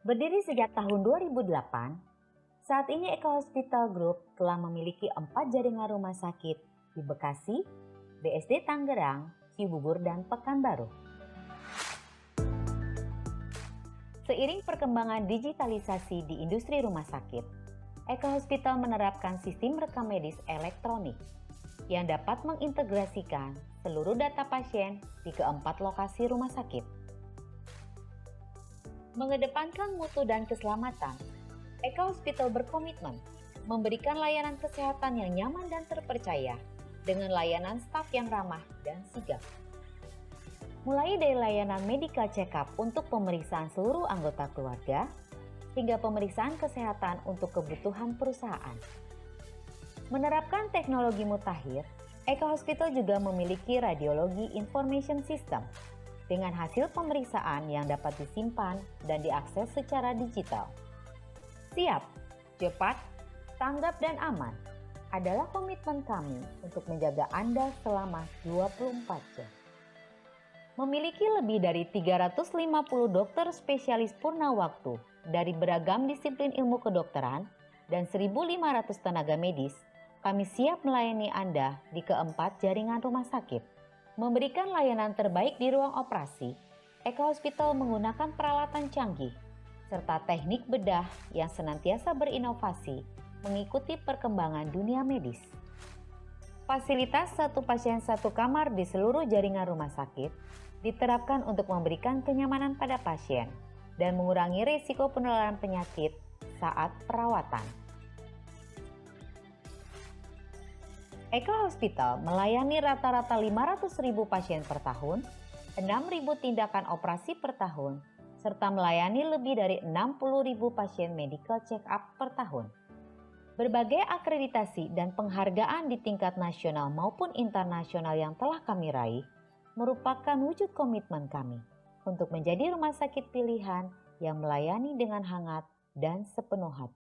Berdiri sejak tahun 2008, saat ini Eka Hospital Group telah memiliki 4 jaringan rumah sakit di Bekasi, BSD Tangerang, Cibubur, dan Pekanbaru. Seiring perkembangan digitalisasi di industri rumah sakit, Eka Hospital menerapkan sistem rekam medis elektronik yang dapat mengintegrasikan seluruh data pasien di keempat lokasi rumah sakit. Mengedepankan mutu dan keselamatan, Eka Hospital berkomitmen memberikan layanan kesehatan yang nyaman dan terpercaya dengan layanan staf yang ramah dan sigap. Mulai dari layanan medical check-up untuk pemeriksaan seluruh anggota keluarga, hingga pemeriksaan kesehatan untuk kebutuhan perusahaan. Menerapkan teknologi mutakhir, Eka Hospital juga memiliki radiologi information system dengan hasil pemeriksaan yang dapat disimpan dan diakses secara digital. Siap, cepat, tanggap, dan aman adalah komitmen kami untuk menjaga Anda selama 24 jam. Memiliki lebih dari 350 dokter spesialis purna waktu dari beragam disiplin ilmu kedokteran dan 1.500 tenaga medis, kami siap melayani Anda di keempat jaringan rumah sakit. Memberikan layanan terbaik di ruang operasi, Eka Hospital menggunakan peralatan canggih serta teknik bedah yang senantiasa berinovasi mengikuti perkembangan dunia medis. Fasilitas satu pasien satu kamar di seluruh jaringan rumah sakit diterapkan untuk memberikan kenyamanan pada pasien dan mengurangi risiko penularan penyakit saat perawatan. Eka Hospital melayani rata-rata 500.000 pasien per tahun, 6.000 tindakan operasi per tahun, serta melayani lebih dari 60.000 pasien medical check-up per tahun. Berbagai akreditasi dan penghargaan di tingkat nasional maupun internasional yang telah kami raih merupakan wujud komitmen kami untuk menjadi rumah sakit pilihan yang melayani dengan hangat dan sepenuh hati.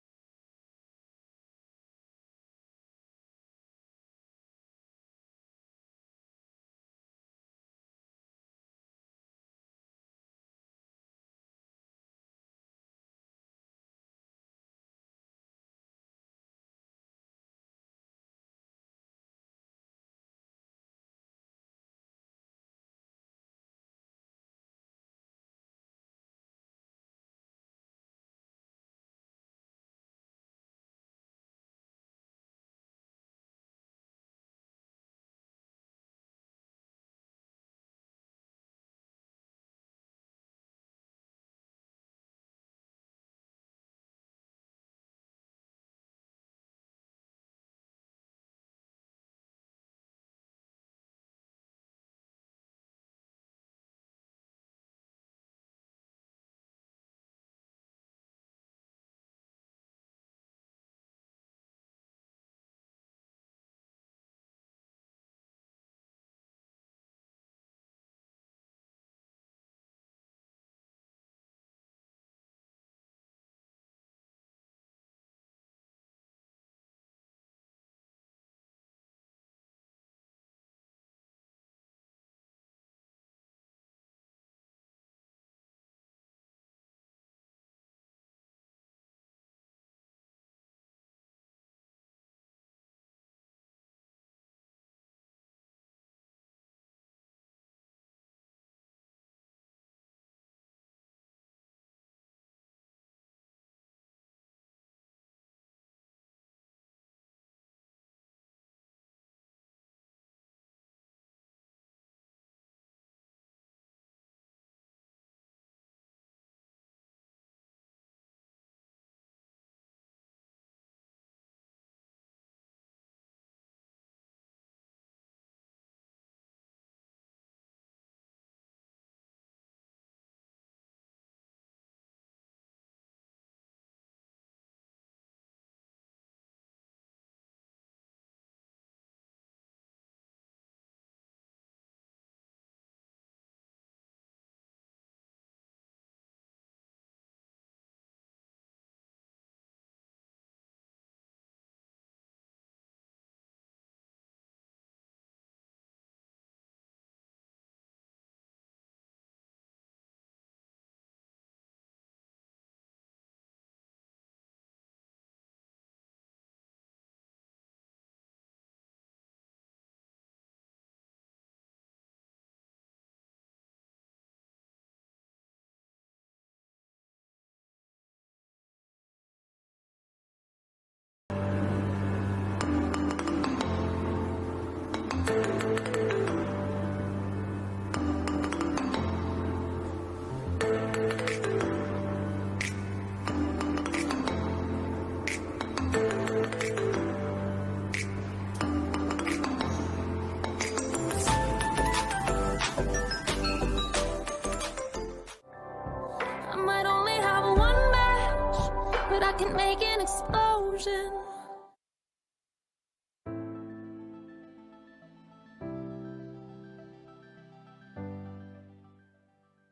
make an explosion.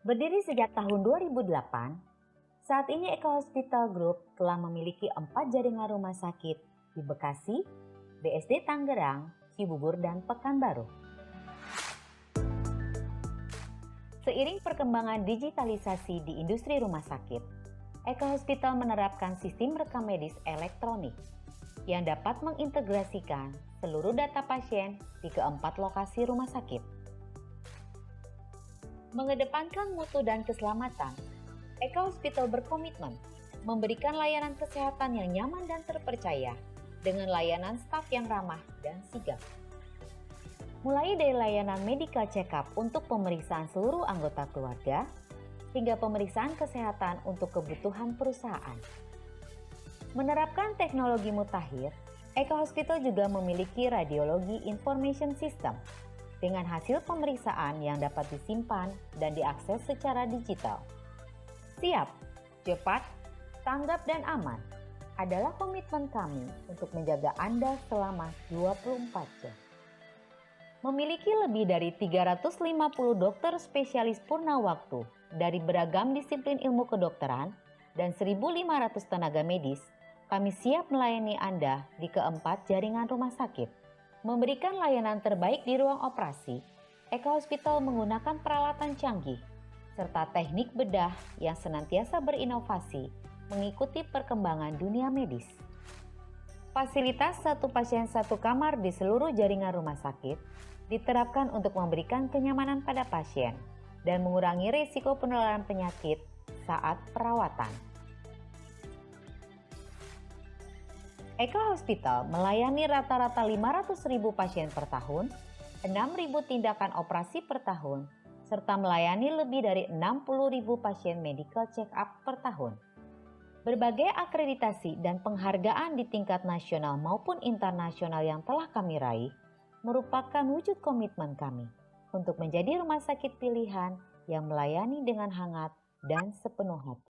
Berdiri sejak tahun 2008, saat ini Eka Hospital Group telah memiliki 4 jaringan rumah sakit di Bekasi, BSD Tangerang, Cibubur, dan Pekanbaru. Seiring perkembangan digitalisasi di industri rumah sakit, Eka Hospital menerapkan sistem rekam medis elektronik yang dapat mengintegrasikan seluruh data pasien di keempat lokasi rumah sakit. Mengedepankan mutu dan keselamatan, Eka Hospital berkomitmen memberikan layanan kesehatan yang nyaman dan terpercaya dengan layanan staf yang ramah dan sigap. Mulai dari layanan medical check-up untuk pemeriksaan seluruh anggota keluarga, hingga pemeriksaan kesehatan untuk kebutuhan perusahaan. Menerapkan teknologi mutakhir, Eka Hospital juga memiliki radiologi information system dengan hasil pemeriksaan yang dapat disimpan dan diakses secara digital. Siap, cepat, tanggap, dan aman adalah komitmen kami untuk menjaga Anda selama 24 jam. Memiliki lebih dari 350 dokter spesialis purna waktu dari beragam disiplin ilmu kedokteran dan 1.500 tenaga medis, kami siap melayani Anda di keempat jaringan rumah sakit. Memberikan layanan terbaik di ruang operasi, Eka Hospital menggunakan peralatan canggih serta teknik bedah yang senantiasa berinovasi mengikuti perkembangan dunia medis. Fasilitas satu pasien satu kamar di seluruh jaringan rumah sakit diterapkan untuk memberikan kenyamanan pada pasien dan mengurangi risiko penularan penyakit saat perawatan. Eka Hospital melayani rata-rata 500.000 pasien per tahun, 6.000 tindakan operasi per tahun, serta melayani lebih dari 60.000 pasien medical check-up per tahun. Berbagai akreditasi dan penghargaan di tingkat nasional maupun internasional yang telah kami raih merupakan wujud komitmen kami untuk menjadi rumah sakit pilihan yang melayani dengan hangat dan sepenuh hati.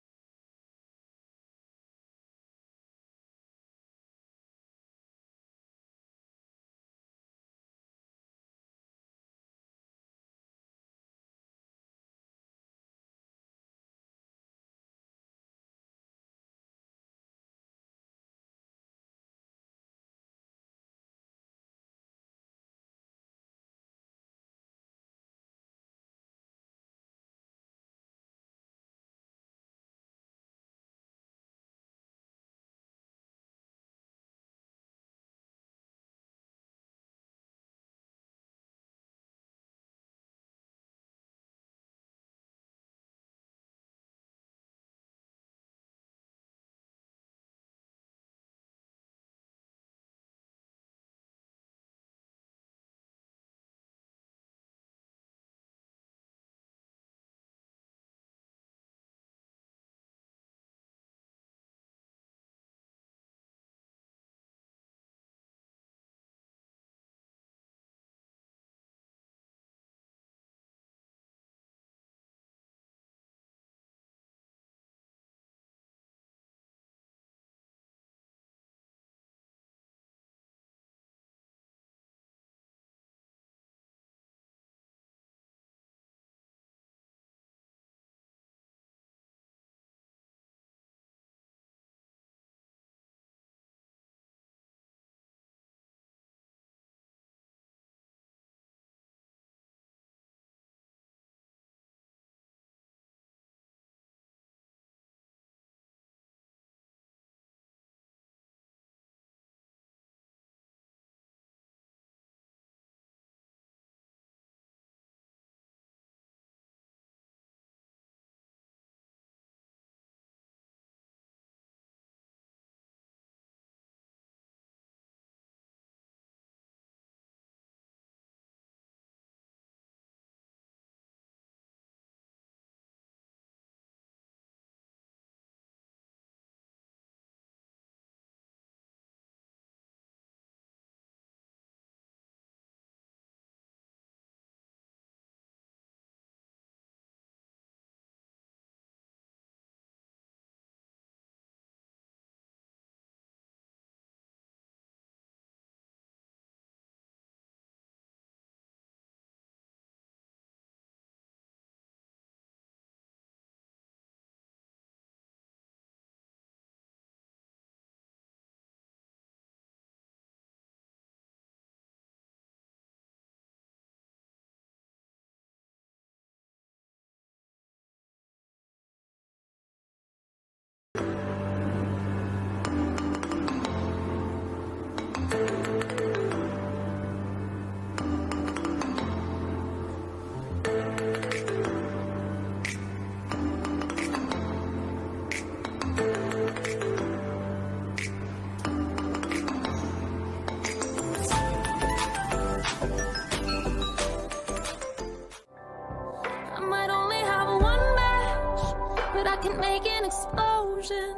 can make an explosion.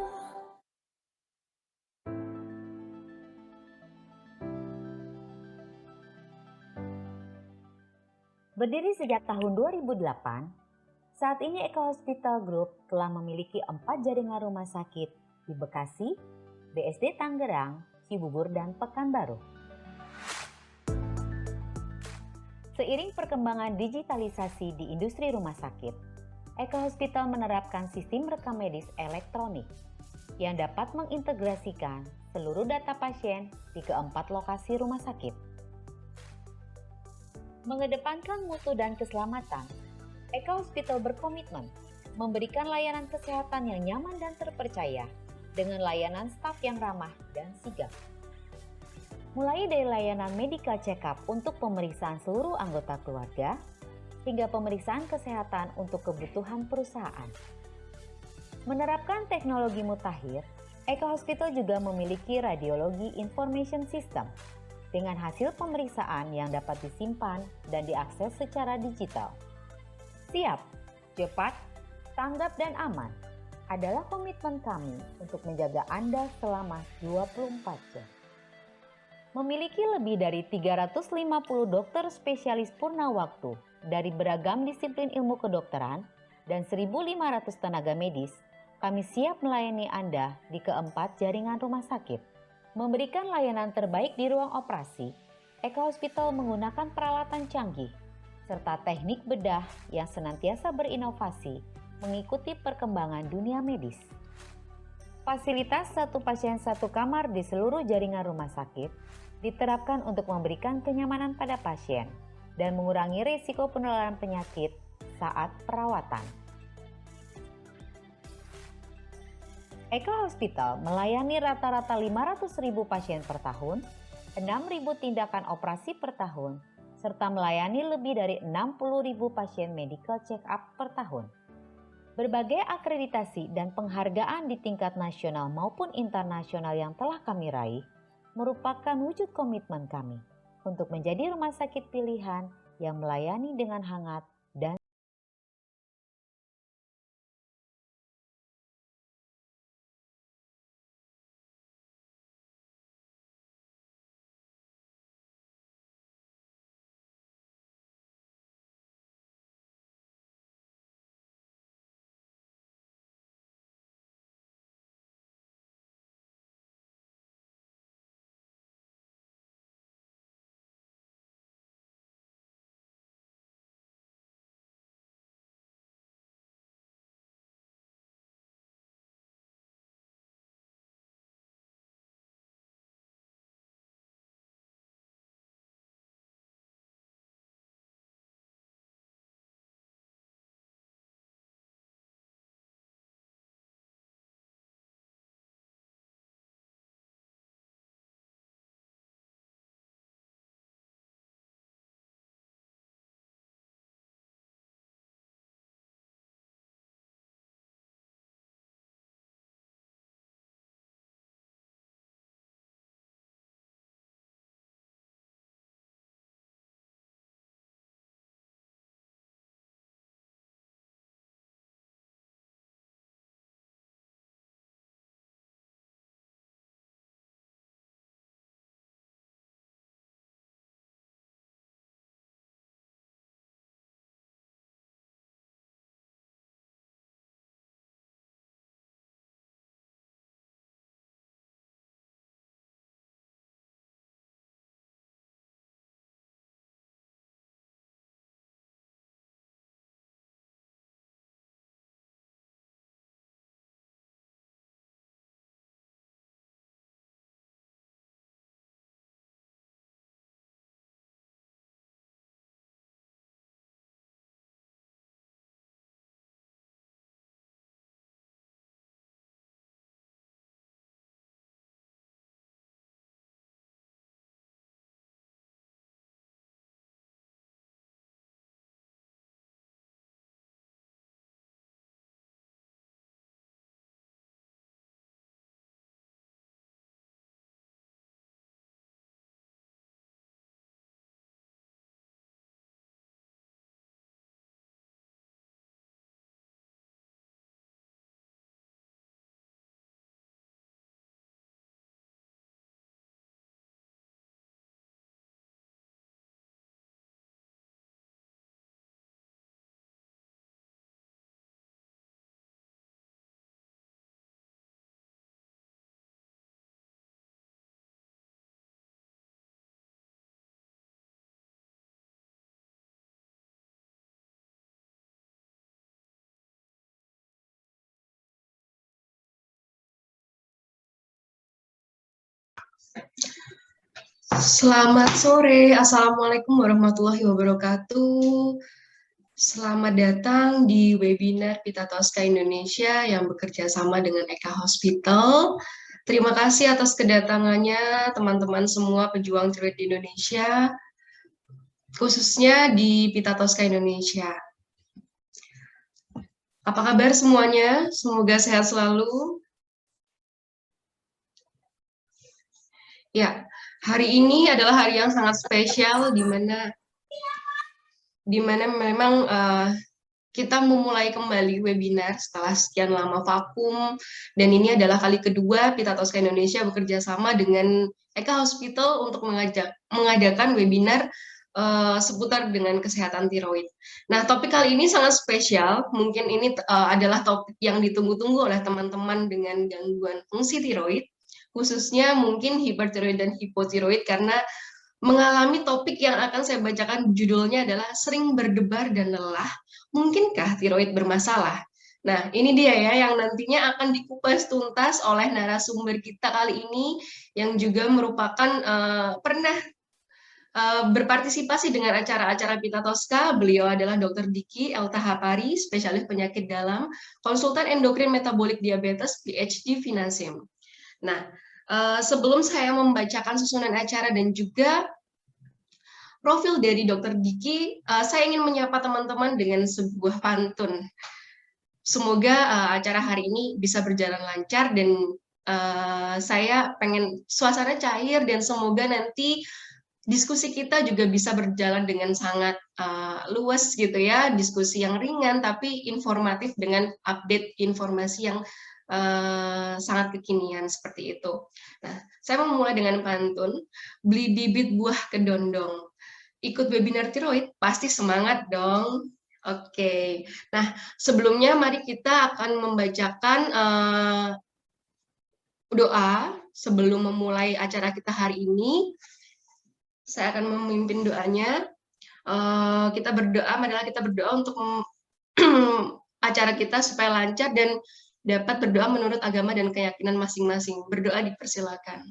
Berdiri sejak tahun 2008, saat ini Eka Hospital Group telah memiliki 4 jaringan rumah sakit di Bekasi, BSD Tangerang, Cibubur, dan Pekanbaru. Seiring perkembangan digitalisasi di industri rumah sakit, Eka Hospital menerapkan sistem rekam medis elektronik yang dapat mengintegrasikan seluruh data pasien di keempat lokasi rumah sakit. Mengedepankan mutu dan keselamatan, Eka Hospital berkomitmen memberikan layanan kesehatan yang nyaman dan terpercaya dengan layanan staf yang ramah dan sigap. Mulai dari layanan medical check-up untuk pemeriksaan seluruh anggota keluarga, hingga pemeriksaan kesehatan untuk kebutuhan perusahaan. Menerapkan teknologi mutakhir, Eka Hospital juga memiliki radiologi information system dengan hasil pemeriksaan yang dapat disimpan dan diakses secara digital. Siap, cepat, tanggap, dan aman adalah komitmen kami untuk menjaga Anda selama 24 jam. Memiliki lebih dari 350 dokter spesialis purna waktu dari beragam disiplin ilmu kedokteran dan 1.500 tenaga medis, kami siap melayani Anda di keempat jaringan rumah sakit. Memberikan layanan terbaik di ruang operasi, Eka Hospital menggunakan peralatan canggih serta teknik bedah yang senantiasa berinovasi mengikuti perkembangan dunia medis. Fasilitas satu pasien satu kamar di seluruh jaringan rumah sakit diterapkan untuk memberikan kenyamanan pada pasien dan mengurangi risiko penularan penyakit saat perawatan. Eka Hospital melayani rata-rata 500.000 pasien per tahun, 6.000 tindakan operasi per tahun, serta melayani lebih dari 60.000 pasien medical check-up per tahun. Berbagai akreditasi dan penghargaan di tingkat nasional maupun internasional yang telah kami raih merupakan wujud komitmen kami untuk menjadi rumah sakit pilihan yang melayani dengan hangat dan Selamat sore, Assalamualaikum warahmatullahi wabarakatuh. Selamat datang di webinar Pita Tosca Indonesia yang bekerja sama dengan Eka Hospital. Terima kasih atas kedatangannya teman-teman semua pejuang tiroid di Indonesia, khususnya di Pita Tosca Indonesia. Apa kabar semuanya? Semoga sehat selalu. Ya, hari ini adalah hari yang sangat spesial di mana memang kita memulai kembali webinar setelah sekian lama vakum, dan ini adalah kali kedua Pita Tosca Indonesia bekerja sama dengan Eka Hospital untuk mengadakan webinar seputar dengan kesehatan tiroid. Nah, topik kali ini sangat spesial, mungkin ini adalah topik yang ditunggu-tunggu oleh teman-teman dengan gangguan fungsi tiroid, khususnya mungkin hipertiroid dan hipotiroid, karena mengalami topik yang akan saya bacakan judulnya adalah sering berdebar dan lelah, mungkinkah tiroid bermasalah? Nah, ini dia ya yang nantinya akan dikupas tuntas oleh narasumber kita kali ini yang juga merupakan pernah berpartisipasi dengan acara-acara Pita Tosca. Beliau adalah Dr. Diki Eltahapari, spesialis penyakit dalam, konsultan endokrin metabolik diabetes, PhD Finasim. Nah, sebelum saya membacakan susunan acara dan juga profil dari Dr. Diki, saya ingin menyapa teman-teman dengan sebuah pantun. Semoga acara hari ini bisa berjalan lancar dan saya pengen suasana cair dan semoga nanti diskusi kita juga bisa berjalan dengan sangat luas gitu ya, diskusi yang ringan tapi informatif dengan update informasi yang sangat kekinian seperti itu. Nah, saya mau mulai dengan pantun, beli bibit buah kedondong. Ikut webinar tiroid, pasti semangat dong. Oke, nah sebelumnya mari kita akan membacakan doa sebelum memulai acara kita hari ini. Saya akan memimpin doanya. Kita berdoa, marilah kita berdoa untuk acara kita supaya lancar dan dapat berdoa menurut agama dan keyakinan masing-masing. Berdoa dipersilakan.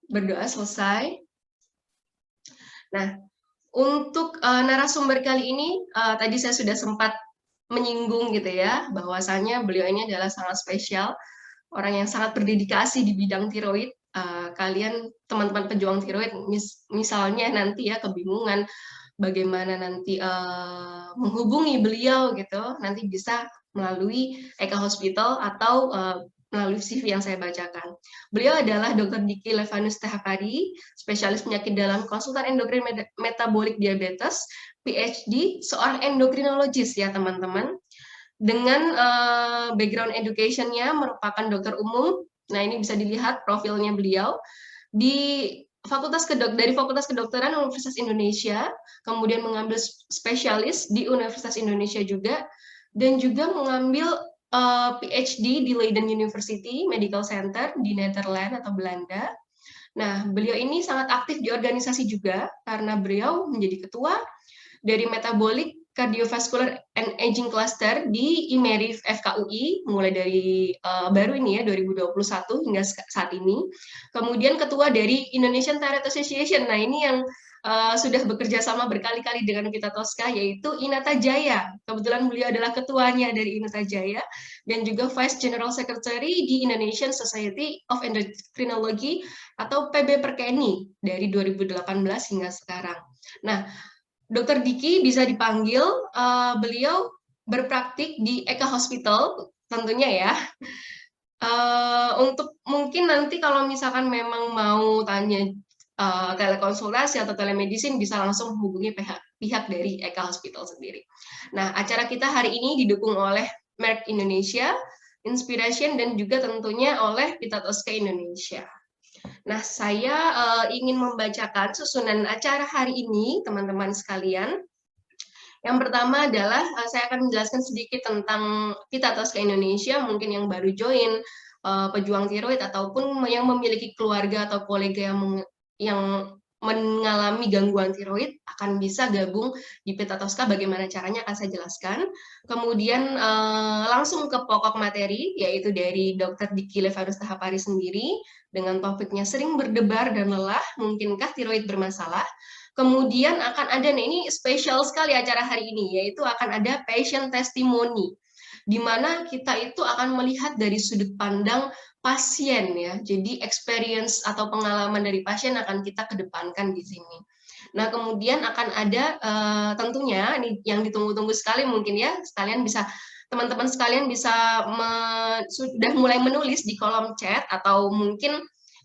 Berdoa selesai. Nah, untuk narasumber kali ini, tadi saya sudah sempat menyinggung gitu ya, bahwasanya beliau ini adalah sangat spesial, orang yang sangat berdedikasi di bidang tiroid. Kalian teman-teman pejuang tiroid, misalnya nanti ya kebingungan bagaimana nanti menghubungi beliau gitu, nanti bisa melalui Eka Hospital atau melalui CV yang saya bacakan. Beliau adalah Dr. Diki Levanus Tahapari, spesialis penyakit dalam, konsultan endokrin metabolik diabetes, PhD, seorang endokrinologis ya teman-teman. Dengan background education-nya merupakan dokter umum. Nah, ini bisa dilihat profilnya beliau di dari Fakultas Kedokteran Universitas Indonesia, kemudian mengambil spesialis di Universitas Indonesia juga, dan juga mengambil PhD di Leiden University Medical Center di Netherlands atau Belanda. Nah, beliau ini sangat aktif di organisasi juga karena beliau menjadi ketua dari Metabolic Cardiovascular and Aging Cluster di IMERI FKUI mulai dari baru ini ya 2021 hingga saat ini. Kemudian ketua dari Indonesian Thyroid Association. Nah, ini yang sudah bekerja sama berkali-kali dengan Pita Tosca, yaitu Inata Jaya. Kebetulan beliau adalah ketuanya dari Inata Jaya dan juga Vice General Secretary di Indonesian Society of Endocrinology atau PB Perkeni dari 2018 hingga sekarang. Nah, Dr. Diki bisa dipanggil, beliau berpraktik di Eka Hospital tentunya ya. Untuk mungkin nanti kalau misalkan memang mau tanya telekonsultasi atau telemedicine bisa langsung hubungi pihak dari Eka Hospital sendiri. Nah, acara kita hari ini didukung oleh Merck Indonesia, Inspiration, dan juga tentunya oleh Pita Tosca Indonesia. Nah, saya ingin membacakan susunan acara hari ini, teman-teman sekalian. Yang pertama adalah saya akan menjelaskan sedikit tentang Pita Tosca Indonesia, mungkin yang baru join, pejuang tiroid ataupun yang memiliki keluarga atau kolega yang mengalami gangguan tiroid akan bisa gabung di Pita Tosca. Bagaimana caranya akan saya jelaskan. Kemudian langsung ke pokok materi, yaitu dari Dr. Diki Levanus Tahapari sendiri, dengan topiknya sering berdebar dan lelah, mungkinkah tiroid bermasalah? Kemudian akan ada, nih ini spesial sekali acara hari ini, yaitu akan ada patient testimony, di mana kita itu akan melihat dari sudut pandang pasien ya. Jadi experience atau pengalaman dari pasien akan kita kedepankan di sini. Nah, kemudian akan ada tentunya ini yang ditunggu-tunggu sekali mungkin ya, teman-teman sekalian bisa sudah mulai menulis di kolom chat, atau mungkin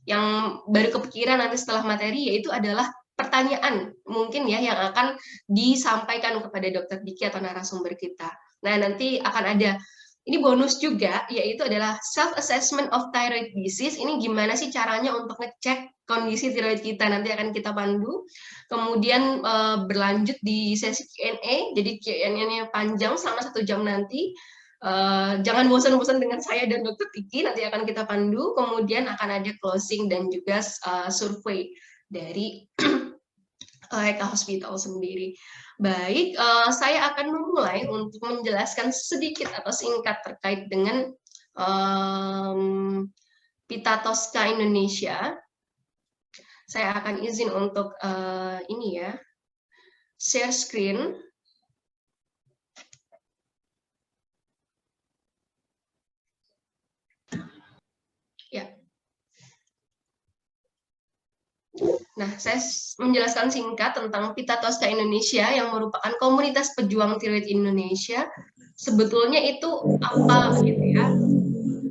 yang baru kepikiran nanti setelah materi, yaitu adalah pertanyaan mungkin ya yang akan disampaikan kepada Dokter Diki atau narasumber kita. Nah, nanti akan ada ini bonus juga, yaitu adalah self-assessment of thyroid disease. Ini gimana sih caranya untuk ngecek kondisi tiroid kita, nanti akan kita pandu. Kemudian berlanjut di sesi Q&A, jadi Q&A-nya panjang selama 1 jam nanti. Jangan bosan-bosan dengan saya dan Dokter Diki, nanti akan kita pandu. Kemudian akan ada closing dan juga survei dari Eka Hospital sendiri. Baik, saya akan memulai untuk menjelaskan sedikit atau singkat terkait dengan Pita Tosca Indonesia. Saya akan izin untuk ini ya, share screen. Ya. Nah, saya menjelaskan singkat tentang Pita Tosca Indonesia yang merupakan komunitas pejuang tiroid Indonesia. Sebetulnya itu apa gitu ya?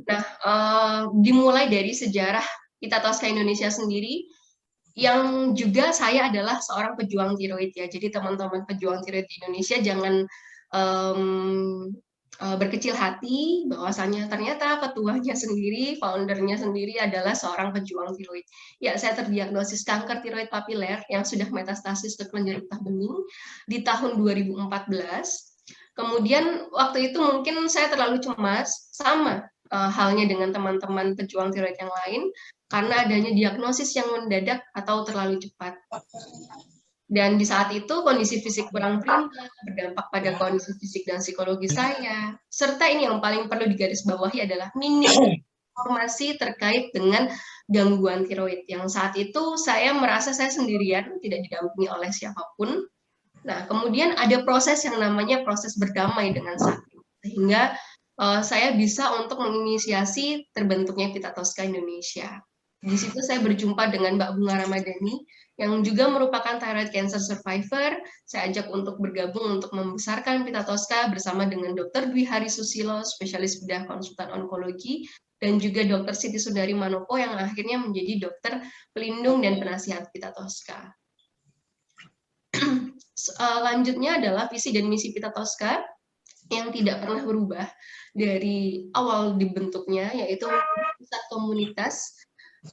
Nah, dimulai dari sejarah Pita Tosca Indonesia sendiri, yang juga saya adalah seorang pejuang tiroid ya. Jadi teman-teman pejuang tiroid di Indonesia jangan berkecil hati bahwasannya ternyata ketuanya sendiri, foundernya sendiri adalah seorang pejuang tiroid. Ya, saya terdiagnosis kanker tiroid papiler yang sudah metastasis ke kelenjar getah bening di tahun 2014. Kemudian waktu itu mungkin saya terlalu cemas, sama halnya dengan teman-teman pejuang tiroid yang lain, karena adanya diagnosis yang mendadak atau terlalu cepat. Dan di saat itu kondisi fisik kurang prima, berdampak pada kondisi fisik dan psikologi saya. Serta ini yang paling perlu digarisbawahi adalah minim informasi terkait dengan gangguan tiroid. Yang saat itu saya merasa saya sendirian, tidak didampingi oleh siapapun. Nah, kemudian ada proses yang namanya proses berdamai dengan sakit. Sehingga saya bisa untuk menginisiasi terbentuknya Pita Tosca Indonesia. Di situ saya berjumpa dengan Mbak Bunga Ramadhani, yang juga merupakan thyroid cancer survivor. Saya ajak untuk bergabung untuk membesarkan Pita Tosca bersama dengan Dr. Dwi Hari Susilo, spesialis bedah konsultan onkologi, dan juga Dr. Siti Sundari Manopo yang akhirnya menjadi dokter pelindung dan penasihat Pita Tosca. Lanjutnya adalah visi dan misi Pita Tosca yang tidak pernah berubah dari awal dibentuknya, yaitu pusat komunitas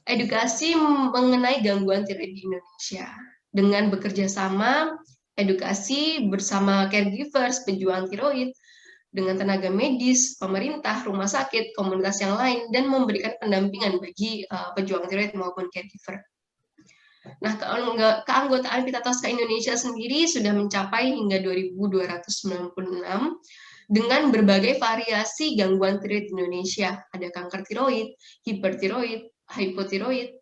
edukasi mengenai gangguan tiroid di Indonesia, dengan bekerja sama edukasi bersama caregivers, pejuang tiroid, dengan tenaga medis, pemerintah, rumah sakit, komunitas yang lain, dan memberikan pendampingan bagi pejuang tiroid maupun caregiver. Nah, keanggotaan Pita Tosca Indonesia sendiri sudah mencapai hingga 2.296 dengan berbagai variasi gangguan tiroid di Indonesia. Ada kanker tiroid, hipertiroid, hipotiroid,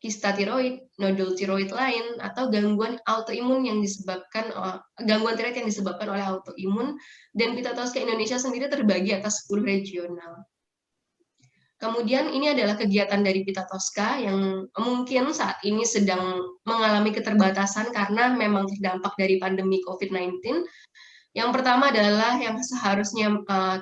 kista tiroid, nodul tiroid lain, atau gangguan autoimun yang disebabkan gangguan tiroid yang disebabkan oleh autoimun. Dan Pita Tosca Indonesia sendiri terbagi atas 10 regional. Kemudian ini adalah kegiatan dari Pita Tosca yang mungkin saat ini sedang mengalami keterbatasan karena memang terdampak dari pandemi COVID-19. Yang pertama adalah yang seharusnya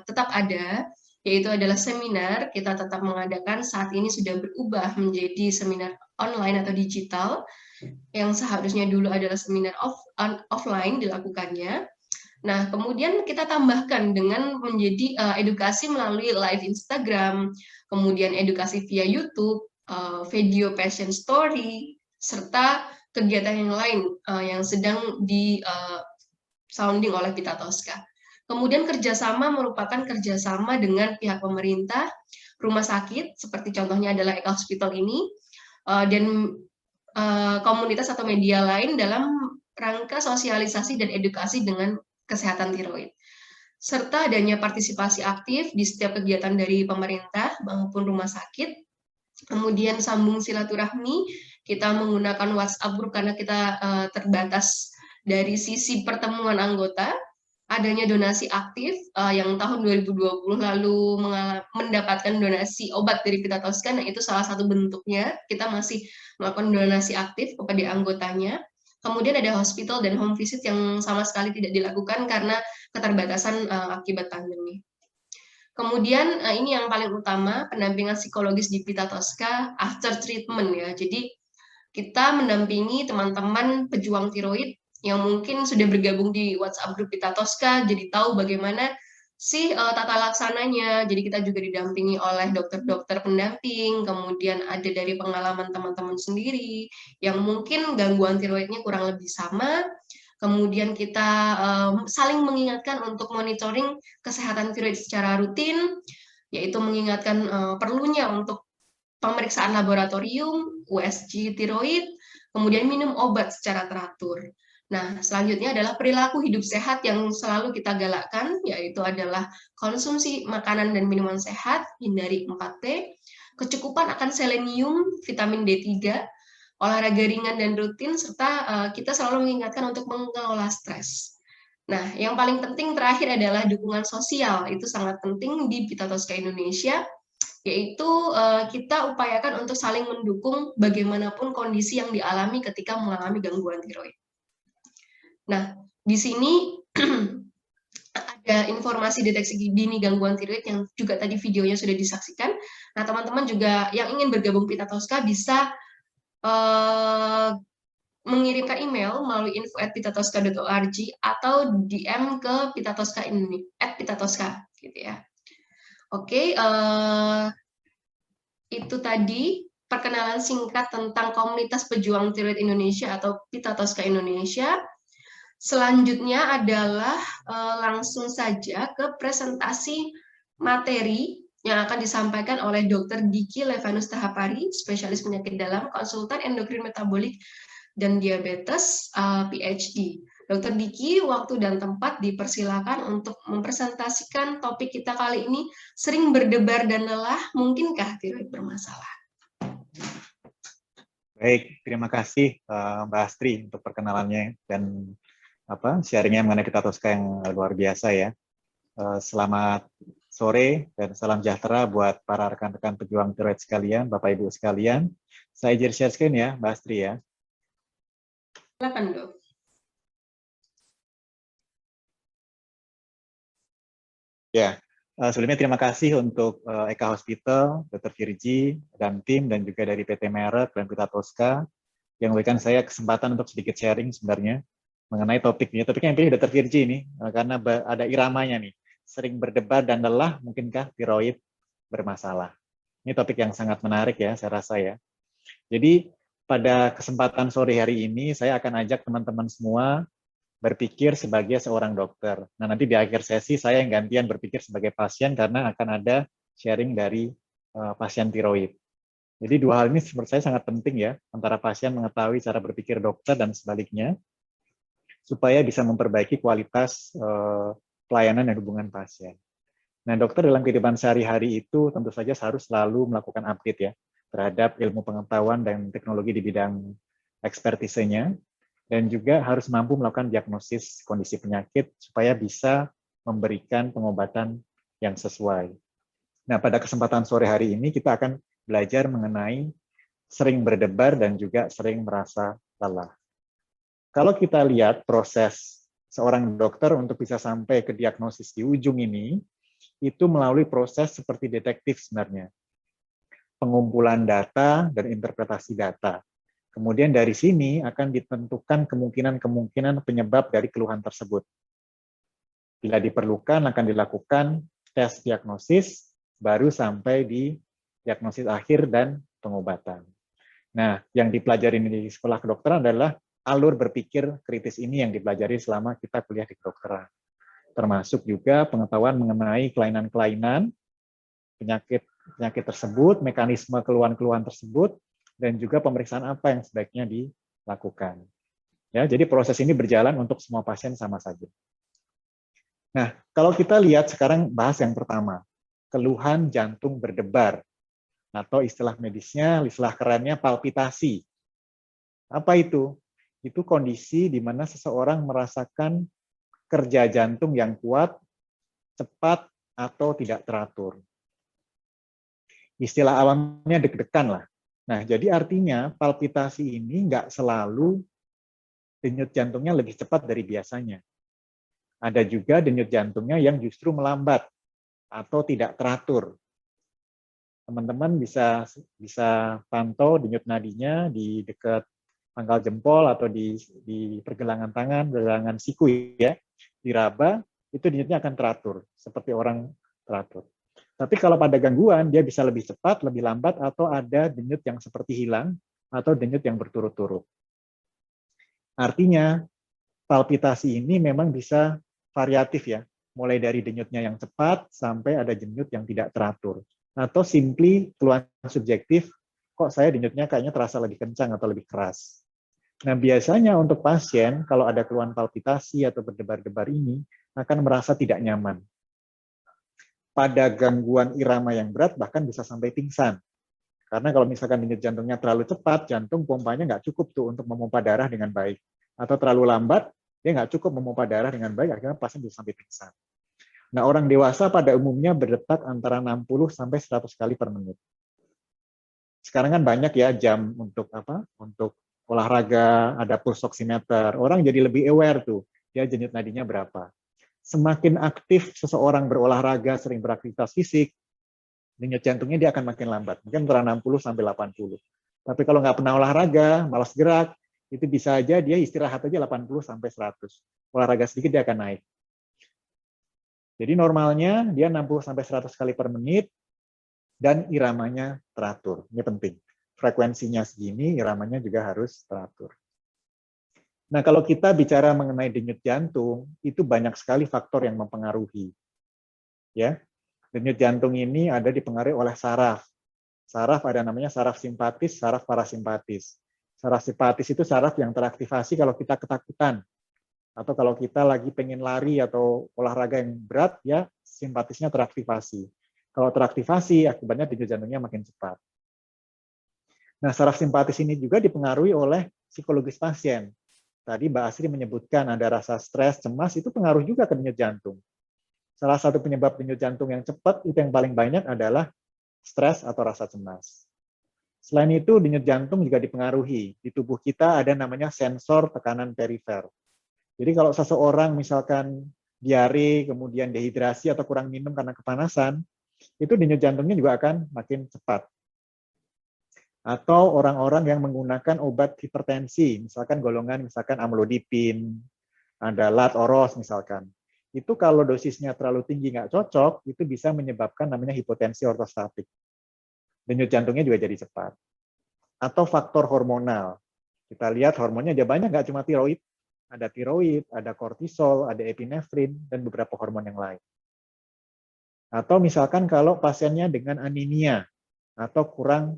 tetap ada, yaitu adalah seminar. Kita tetap mengadakan, saat ini sudah berubah menjadi seminar online atau digital, yang seharusnya dulu adalah seminar offline dilakukannya. Nah, kemudian kita tambahkan dengan menjadi edukasi melalui live Instagram, kemudian edukasi via YouTube, video passion story, serta kegiatan yang lain yang sedang di sounding oleh Pita Tosca. Kemudian kerjasama merupakan kerjasama dengan pihak pemerintah, rumah sakit, seperti contohnya adalah Eka Hospital ini, dan komunitas atau media lain dalam rangka sosialisasi dan edukasi dengan kesehatan tiroid. Serta adanya partisipasi aktif di setiap kegiatan dari pemerintah maupun rumah sakit. Kemudian sambung silaturahmi, kita menggunakan WhatsApp group karena kita terbatas dari sisi pertemuan anggota. Adanya donasi aktif yang tahun 2020 lalu mendapatkan donasi obat dari Pita Tosca, nah itu salah satu bentuknya, kita masih melakukan donasi aktif kepada anggotanya. Kemudian ada hospital dan home visit yang sama sekali tidak dilakukan karena keterbatasan akibat pandemi. Kemudian ini yang paling utama, pendampingan psikologis di Pita Tosca after treatment ya. Jadi kita mendampingi teman-teman pejuang tiroid yang mungkin sudah bergabung di WhatsApp grup Pita Tosca, jadi tahu bagaimana sih tata laksananya. Jadi kita juga didampingi oleh dokter-dokter pendamping, kemudian ada dari pengalaman teman-teman sendiri yang mungkin gangguan tiroidnya kurang lebih sama. Kemudian kita saling mengingatkan untuk monitoring kesehatan tiroid secara rutin, yaitu mengingatkan perlunya untuk pemeriksaan laboratorium, USG tiroid, kemudian minum obat secara teratur. Nah, selanjutnya adalah perilaku hidup sehat yang selalu kita galakkan, yaitu adalah konsumsi makanan dan minuman sehat, hindari 4P, kecukupan akan selenium, vitamin D3, olahraga ringan dan rutin, serta kita selalu mengingatkan untuk mengelola stres. Nah, yang paling penting terakhir adalah dukungan sosial, itu sangat penting di Pita Tosca Indonesia, yaitu kita upayakan untuk saling mendukung bagaimanapun kondisi yang dialami ketika mengalami gangguan tiroid. Nah, di sini ada informasi deteksi dini gangguan tiroid yang juga tadi videonya sudah disaksikan. Nah, teman-teman juga yang ingin bergabung Pita Tosca bisa mengirimkan email melalui info@pitatosca.org atau DM ke Pitatosca ini @pitatosca gitu ya. Oke, itu tadi perkenalan singkat tentang komunitas pejuang tiroid Indonesia atau Pita Tosca Indonesia. Selanjutnya adalah langsung saja ke presentasi materi yang akan disampaikan oleh Dr. Diki Levanus Tahapari, spesialis penyakit dalam, konsultan endokrin metabolik dan diabetes, PhD. Dr. Diki, waktu dan tempat dipersilakan untuk mempresentasikan topik kita kali ini, sering berdebar dan lelah, mungkinkah tiroid bermasalah? Baik, terima kasih Mbak Astri untuk perkenalannya dan sharingnya mengenai Pita Tosca yang luar biasa ya. Selamat sore dan salam sejahtera buat para rekan-rekan pejuang tiroid sekalian, Bapak Ibu sekalian. Saya izin share screen ya, Mbak Astri ya. Silakan, Dok. Ya, sebelumnya terima kasih untuk Eka Hospital, Dr. Virgi, dan tim, dan juga dari PT Merek dan Pita Tosca yang memberikan saya kesempatan untuk sedikit sharing sebenarnya mengenai topiknya. Topiknya yang pilih Dr. Virgi ini, karena ada iramanya nih, sering berdebar dan lelah, mungkinkah tiroid bermasalah? Ini topik yang sangat menarik ya, saya rasa ya. Jadi, pada kesempatan sore hari ini, saya akan ajak teman-teman semua berpikir sebagai seorang dokter. Nah, nanti di akhir sesi saya yang gantian berpikir sebagai pasien karena akan ada sharing dari pasien tiroid. Jadi dua hal ini menurut saya sangat penting ya, antara pasien mengetahui cara berpikir dokter dan sebaliknya, supaya bisa memperbaiki kualitas pelayanan dan hubungan pasien. Nah, dokter dalam kehidupan sehari-hari itu tentu saja harus selalu melakukan update ya, terhadap ilmu pengetahuan dan teknologi di bidang ekspertisenya, dan juga harus mampu melakukan diagnosis kondisi penyakit supaya bisa memberikan pengobatan yang sesuai. Nah, pada kesempatan sore hari ini kita akan belajar mengenai sering berdebar dan juga sering merasa lelah. Kalau kita lihat proses seorang dokter untuk bisa sampai ke diagnosis di ujung ini, itu melalui proses seperti detektif sebenarnya. Pengumpulan data dan interpretasi data. Kemudian dari sini akan ditentukan kemungkinan-kemungkinan penyebab dari keluhan tersebut. Bila diperlukan akan dilakukan tes diagnosis, baru sampai di diagnosis akhir dan pengobatan. Nah, yang dipelajari di sekolah kedokteran adalah alur berpikir kritis ini yang dipelajari selama kita kuliah di kedokteran. Termasuk juga pengetahuan mengenai kelainan-kelainan, penyakit tersebut, mekanisme keluhan-keluhan tersebut, dan juga pemeriksaan apa yang sebaiknya dilakukan. Ya, jadi proses ini berjalan untuk semua pasien sama saja. Nah, kalau kita lihat sekarang bahas yang pertama, keluhan jantung berdebar, atau istilah medisnya, istilah kerennya palpitasi. Apa itu? Itu kondisi di mana seseorang merasakan kerja jantung yang kuat, cepat, atau tidak teratur. Istilah awamnya deg-degan lah. Nah, jadi artinya palpitasi ini nggak selalu denyut jantungnya lebih cepat dari biasanya. Ada juga denyut jantungnya yang justru melambat atau tidak teratur. Teman-teman bisa pantau denyut nadinya di dekat pangkal jempol atau di pergelangan tangan, pergelangan siku ya, diraba, itu denyutnya akan teratur, seperti orang teratur. Tapi kalau pada gangguan, dia bisa lebih cepat, lebih lambat, atau ada denyut yang seperti hilang, atau denyut yang berturut-turut. Artinya, palpitasi ini memang bisa variatif ya, mulai dari denyutnya yang cepat, sampai ada denyut yang tidak teratur. Atau simply keluhan subjektif, kok saya denyutnya kayaknya terasa lebih kencang atau lebih keras. Nah, biasanya untuk pasien, kalau ada keluhan palpitasi atau berdebar-debar ini, akan merasa tidak nyaman. Pada gangguan irama yang berat, bahkan bisa sampai pingsan. Karena kalau misalkan denyut jantungnya terlalu cepat, jantung pompanya nggak cukup tuh untuk memompa darah dengan baik. Atau terlalu lambat, dia nggak cukup memompa darah dengan baik, akhirnya pasien bisa sampai pingsan. Nah, orang dewasa pada umumnya berdetak antara 60 sampai 100 kali per menit. Sekarang kan banyak ya jam untuk Untuk olahraga, ada pulse oximeter. Orang jadi lebih aware tuh, dia denyut nadinya berapa. Semakin aktif seseorang berolahraga, sering beraktivitas fisik, denyut jantungnya dia akan makin lambat, mungkin antara 60 sampai 80. Tapi kalau nggak pernah olahraga, malas gerak, itu bisa aja dia istirahat aja 80 sampai 100. Olahraga sedikit dia akan naik. Jadi normalnya dia 60 sampai 100 kali per menit dan iramanya teratur. Ini penting. Frekuensinya segini, iramanya juga harus teratur. Nah, kalau kita bicara mengenai denyut jantung, itu banyak sekali faktor yang mempengaruhi. Ya. Denyut jantung ini ada dipengaruhi oleh saraf. Saraf ada namanya saraf simpatis, saraf parasimpatis. Saraf simpatis itu saraf yang teraktivasi kalau kita ketakutan. Atau kalau kita lagi pengen lari atau olahraga yang berat, ya simpatisnya teraktivasi. Kalau teraktivasi, akibatnya denyut jantungnya makin cepat. Nah, saraf simpatis ini juga dipengaruhi oleh psikologis pasien. Tadi Mbak Asri menyebutkan ada rasa stres, cemas, itu pengaruh juga ke denyut jantung. Salah satu penyebab denyut jantung yang cepat itu yang paling banyak adalah stres atau rasa cemas. Selain itu, denyut jantung juga dipengaruhi. Di tubuh kita ada namanya sensor tekanan perifer. Jadi kalau seseorang misalkan diare, kemudian dehidrasi atau kurang minum karena kepanasan, itu denyut jantungnya juga akan makin cepat. Atau orang-orang yang menggunakan obat hipertensi, misalkan golongan amlodipin, ada lat oros misalkan. Itu kalau dosisnya terlalu tinggi nggak cocok, itu bisa menyebabkan namanya hipotensi ortostatik. Denyut jantungnya juga jadi cepat. Atau faktor hormonal. Kita lihat hormonnya ada banyak, nggak cuma tiroid. Ada tiroid, ada kortisol, ada epinefrin, dan beberapa hormon yang lain. Atau misalkan kalau pasiennya dengan anemia, atau kurang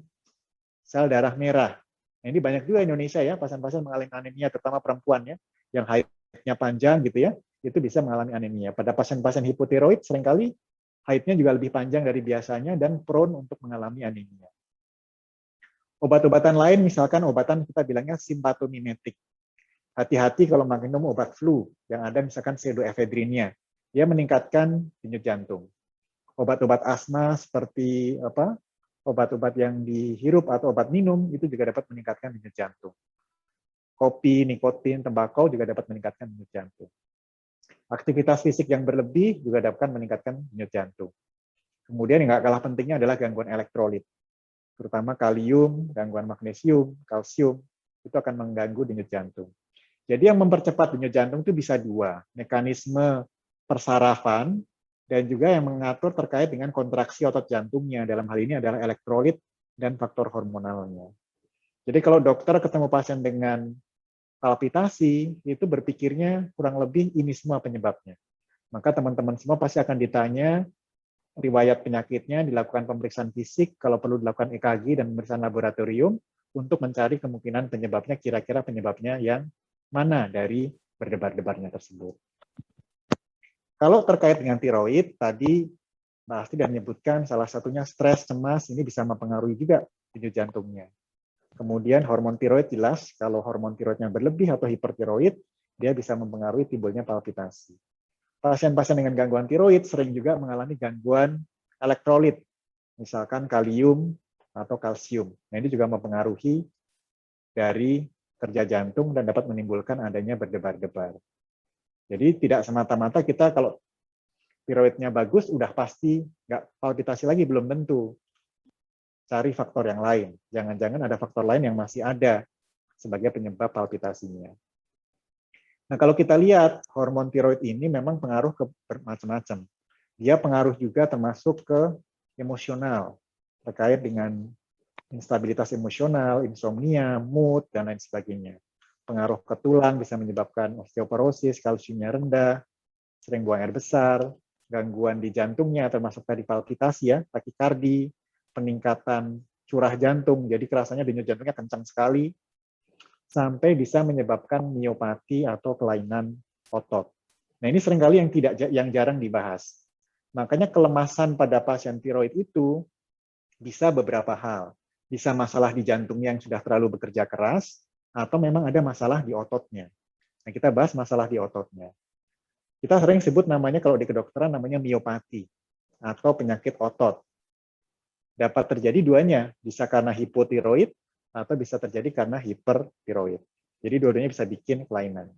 sel darah merah. Nah, ini banyak juga Indonesia ya, pasien-pasien mengalami anemia, terutama perempuan ya, yang haidnya panjang gitu ya, itu bisa mengalami anemia. Pada pasien-pasien hipotiroid seringkali haidnya juga lebih panjang dari biasanya dan prone untuk mengalami anemia. Obat-obatan lain, misalkan obatan kita bilangnya simpatomimetik. Hati-hati kalau minum obat flu yang ada misalkan pseudoephedrinnya, dia meningkatkan denyut jantung. Obat-obat asma seperti obat-obat yang dihirup atau obat minum itu juga dapat meningkatkan denyut jantung. Kopi, nikotin, tembakau juga dapat meningkatkan denyut jantung. Aktivitas fisik yang berlebih juga dapat meningkatkan denyut jantung. Kemudian yang nggak kalah pentingnya adalah gangguan elektrolit, terutama kalium, gangguan magnesium, kalsium, itu akan mengganggu denyut jantung. Jadi yang mempercepat denyut jantung itu bisa dua, mekanisme persarafan dan juga yang mengatur terkait dengan kontraksi otot jantungnya. Dalam hal ini adalah elektrolit dan faktor hormonalnya. Jadi kalau dokter ketemu pasien dengan palpitasi, itu berpikirnya kurang lebih ini semua penyebabnya. Maka teman-teman semua pasti akan ditanya riwayat penyakitnya, dilakukan pemeriksaan fisik, kalau perlu dilakukan EKG dan pemeriksaan laboratorium, untuk mencari kemungkinan penyebabnya, kira-kira penyebabnya yang mana dari berdebar-debarnya tersebut. Kalau terkait dengan tiroid, tadi Mbak Asti sudah menyebutkan salah satunya stres, cemas, ini bisa mempengaruhi juga denyut jantungnya. Kemudian hormon tiroid jelas, kalau hormon tiroidnya berlebih atau hipertiroid, dia bisa mempengaruhi timbulnya palpitasi. Pasien-pasien dengan gangguan tiroid sering juga mengalami gangguan elektrolit, misalkan kalium atau kalsium. Nah, ini juga mempengaruhi dari kerja jantung dan dapat menimbulkan adanya berdebar-debar. Jadi tidak semata-mata kita kalau tiroidnya bagus, udah pasti nggak palpitasi lagi, belum tentu. Cari faktor yang lain. Jangan-jangan ada faktor lain yang masih ada sebagai penyebab palpitasinya. Nah, kalau kita lihat, hormon tiroid ini memang pengaruh ke macam-macam. Dia pengaruh juga termasuk ke emosional, terkait dengan instabilitas emosional, insomnia, mood, dan lain sebagainya. Pengaruh ke tulang bisa menyebabkan osteoporosis, kalsiumnya rendah, sering buang air besar, gangguan di jantungnya termasuk tadi palpitasi ya, takikardi, peningkatan curah jantung, jadi kerasanya denyut jantungnya kencang sekali, sampai bisa menyebabkan miopati atau kelainan otot. Nah, ini seringkali yang jarang dibahas. Makanya kelemasan pada pasien tiroid itu bisa beberapa hal. Bisa masalah di jantungnya yang sudah terlalu bekerja keras, atau memang ada masalah di ototnya. Nah, kita bahas masalah di ototnya. Kita sering sebut namanya kalau di kedokteran namanya miopati atau penyakit otot. Dapat terjadi duanya, bisa karena hipotiroid atau bisa terjadi karena hipertiroid. Jadi dua-duanya bisa bikin kelainan.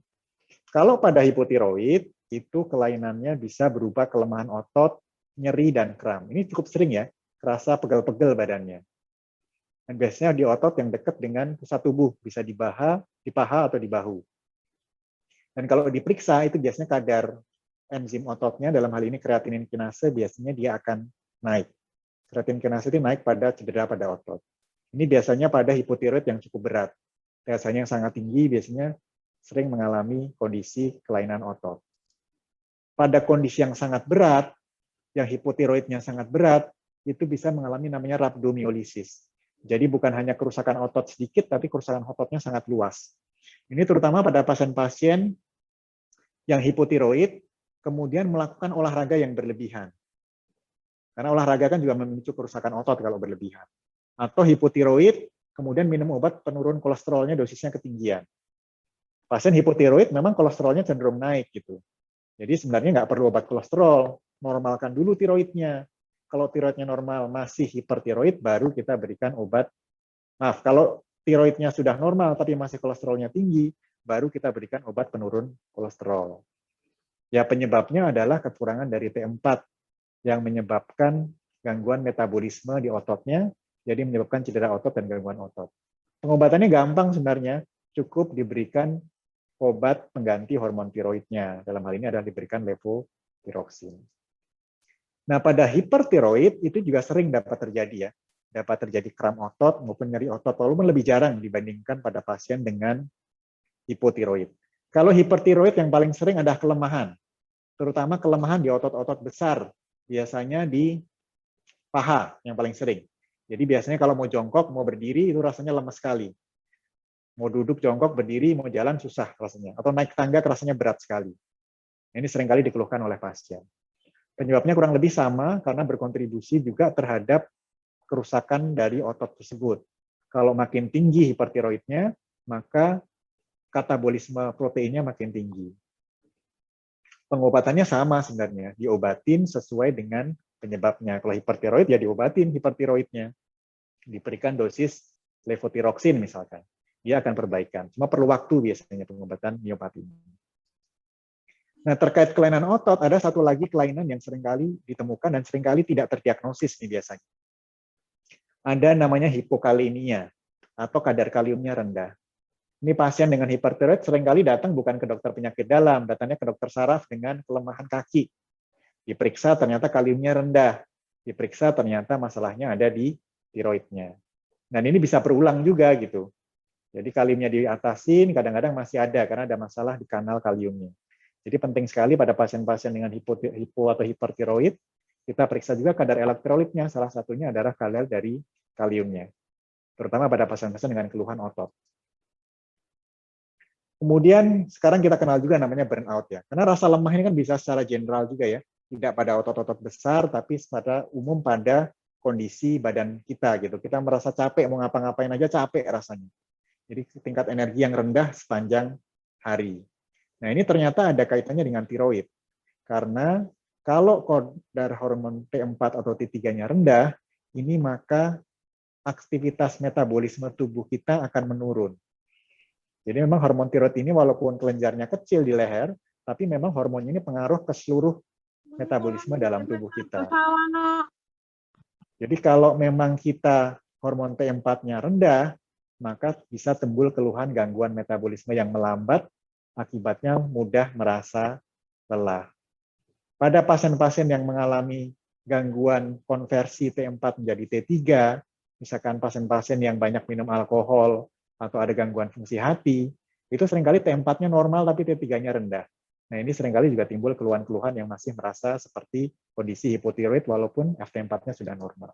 Kalau pada hipotiroid, itu kelainannya bisa berupa kelemahan otot, nyeri, dan kram. Ini cukup sering ya, kerasa pegel-pegel badannya. Dan biasanya di otot yang dekat dengan pusat tubuh, bisa di paha atau di bahu. Dan kalau diperiksa, itu biasanya kadar enzim ototnya, dalam hal ini kreatinin kinase, biasanya dia akan naik. Kreatinin kinase itu naik pada cedera pada otot. Ini biasanya pada hipotiroid yang cukup berat. Biasanya yang sangat tinggi, biasanya sering mengalami kondisi kelainan otot. Pada kondisi yang sangat berat, yang hipotiroidnya sangat berat, itu bisa mengalami namanya rhabdomyolisis. Jadi bukan hanya kerusakan otot sedikit, tapi kerusakan ototnya sangat luas. Ini terutama pada pasien-pasien yang hipotiroid, kemudian melakukan olahraga yang berlebihan. Karena olahraga kan juga memicu kerusakan otot kalau berlebihan. Atau hipotiroid, kemudian minum obat penurun kolesterolnya, dosisnya ketinggian. Pasien hipotiroid memang kolesterolnya cenderung naik gitu. Jadi sebenarnya nggak perlu obat kolesterol, normalkan dulu tiroidnya. Kalau tiroidnya normal masih hipertiroid, baru kita berikan obat. Maaf, kalau tiroidnya sudah normal tapi masih kolesterolnya tinggi, baru kita berikan obat penurun kolesterol. Ya penyebabnya adalah kekurangan dari T4 yang menyebabkan gangguan metabolisme di ototnya, jadi menyebabkan cedera otot dan gangguan otot. Pengobatannya gampang sebenarnya, cukup diberikan obat pengganti hormon tiroidnya. Dalam hal ini adalah diberikan levothyroxine. Nah, pada hipertiroid itu juga sering dapat terjadi ya. Dapat terjadi kram otot maupun nyeri otot, walaupun lebih jarang dibandingkan pada pasien dengan hipotiroid. Kalau hipertiroid yang paling sering adalah kelemahan, terutama kelemahan di otot-otot besar, biasanya di paha yang paling sering. Jadi biasanya kalau mau jongkok, mau berdiri, itu rasanya lemas sekali. Mau duduk, jongkok, berdiri, mau jalan, susah rasanya. Atau naik tangga, rasanya berat sekali. Ini seringkali dikeluhkan oleh pasien. Penyebabnya kurang lebih sama, karena berkontribusi juga terhadap kerusakan dari otot tersebut. Kalau makin tinggi hipertiroidnya, maka katabolisme proteinnya makin tinggi. Pengobatannya sama sebenarnya, diobatin sesuai dengan penyebabnya. Kalau hipertiroid ya diobatin hipertiroidnya. Diberikan dosis levothyroxine misalkan. Dia akan perbaikan. Cuma perlu waktu biasanya pengobatan miopati. Nah, terkait kelainan otot, ada satu lagi kelainan yang seringkali ditemukan dan seringkali tidak terdiagnosis nih biasanya. Ada namanya hipokalemia atau kadar kaliumnya rendah. Ini pasien dengan hipertiroid seringkali datang bukan ke dokter penyakit dalam, datangnya ke dokter saraf dengan kelemahan kaki. Diperiksa ternyata kaliumnya rendah. Diperiksa ternyata masalahnya ada di tiroidnya. Dan ini bisa berulang juga gitu. Jadi kaliumnya diatasin, kadang-kadang masih ada karena ada masalah di kanal kaliumnya. Jadi penting sekali pada pasien-pasien dengan hipo atau hipertiroid, kita periksa juga kadar elektrolitnya. Salah satunya adalah kadar dari kaliumnya. terutama pada pasien-pasien dengan keluhan otot. Kemudian sekarang kita kenal juga namanya burnout ya, karena rasa lemah ini kan bisa secara general juga ya, tidak pada otot-otot besar, tapi pada umum pada kondisi badan kita gitu. Kita merasa capek, mau ngapa-ngapain aja capek rasanya. Jadi tingkat energi yang rendah sepanjang hari. Nah ini ternyata ada kaitannya dengan tiroid, karena kalau kadar hormon T4 atau T3-nya rendah, ini maka aktivitas metabolisme tubuh kita akan menurun. Jadi memang hormon tiroid ini walaupun kelenjarnya kecil di leher, tapi memang hormon ini pengaruh ke seluruh metabolisme dalam tubuh kita. Jadi kalau memang kita hormon T4-nya rendah, maka bisa timbul keluhan gangguan metabolisme yang melambat, akibatnya mudah merasa lelah. Pada pasien-pasien yang mengalami gangguan konversi T4 menjadi T3, misalkan pasien-pasien yang banyak minum alkohol atau ada gangguan fungsi hati, itu seringkali T4-nya normal tapi T3-nya rendah. Nah ini seringkali juga timbul keluhan-keluhan yang masih merasa seperti kondisi hipotiroid walaupun FT4-nya sudah normal.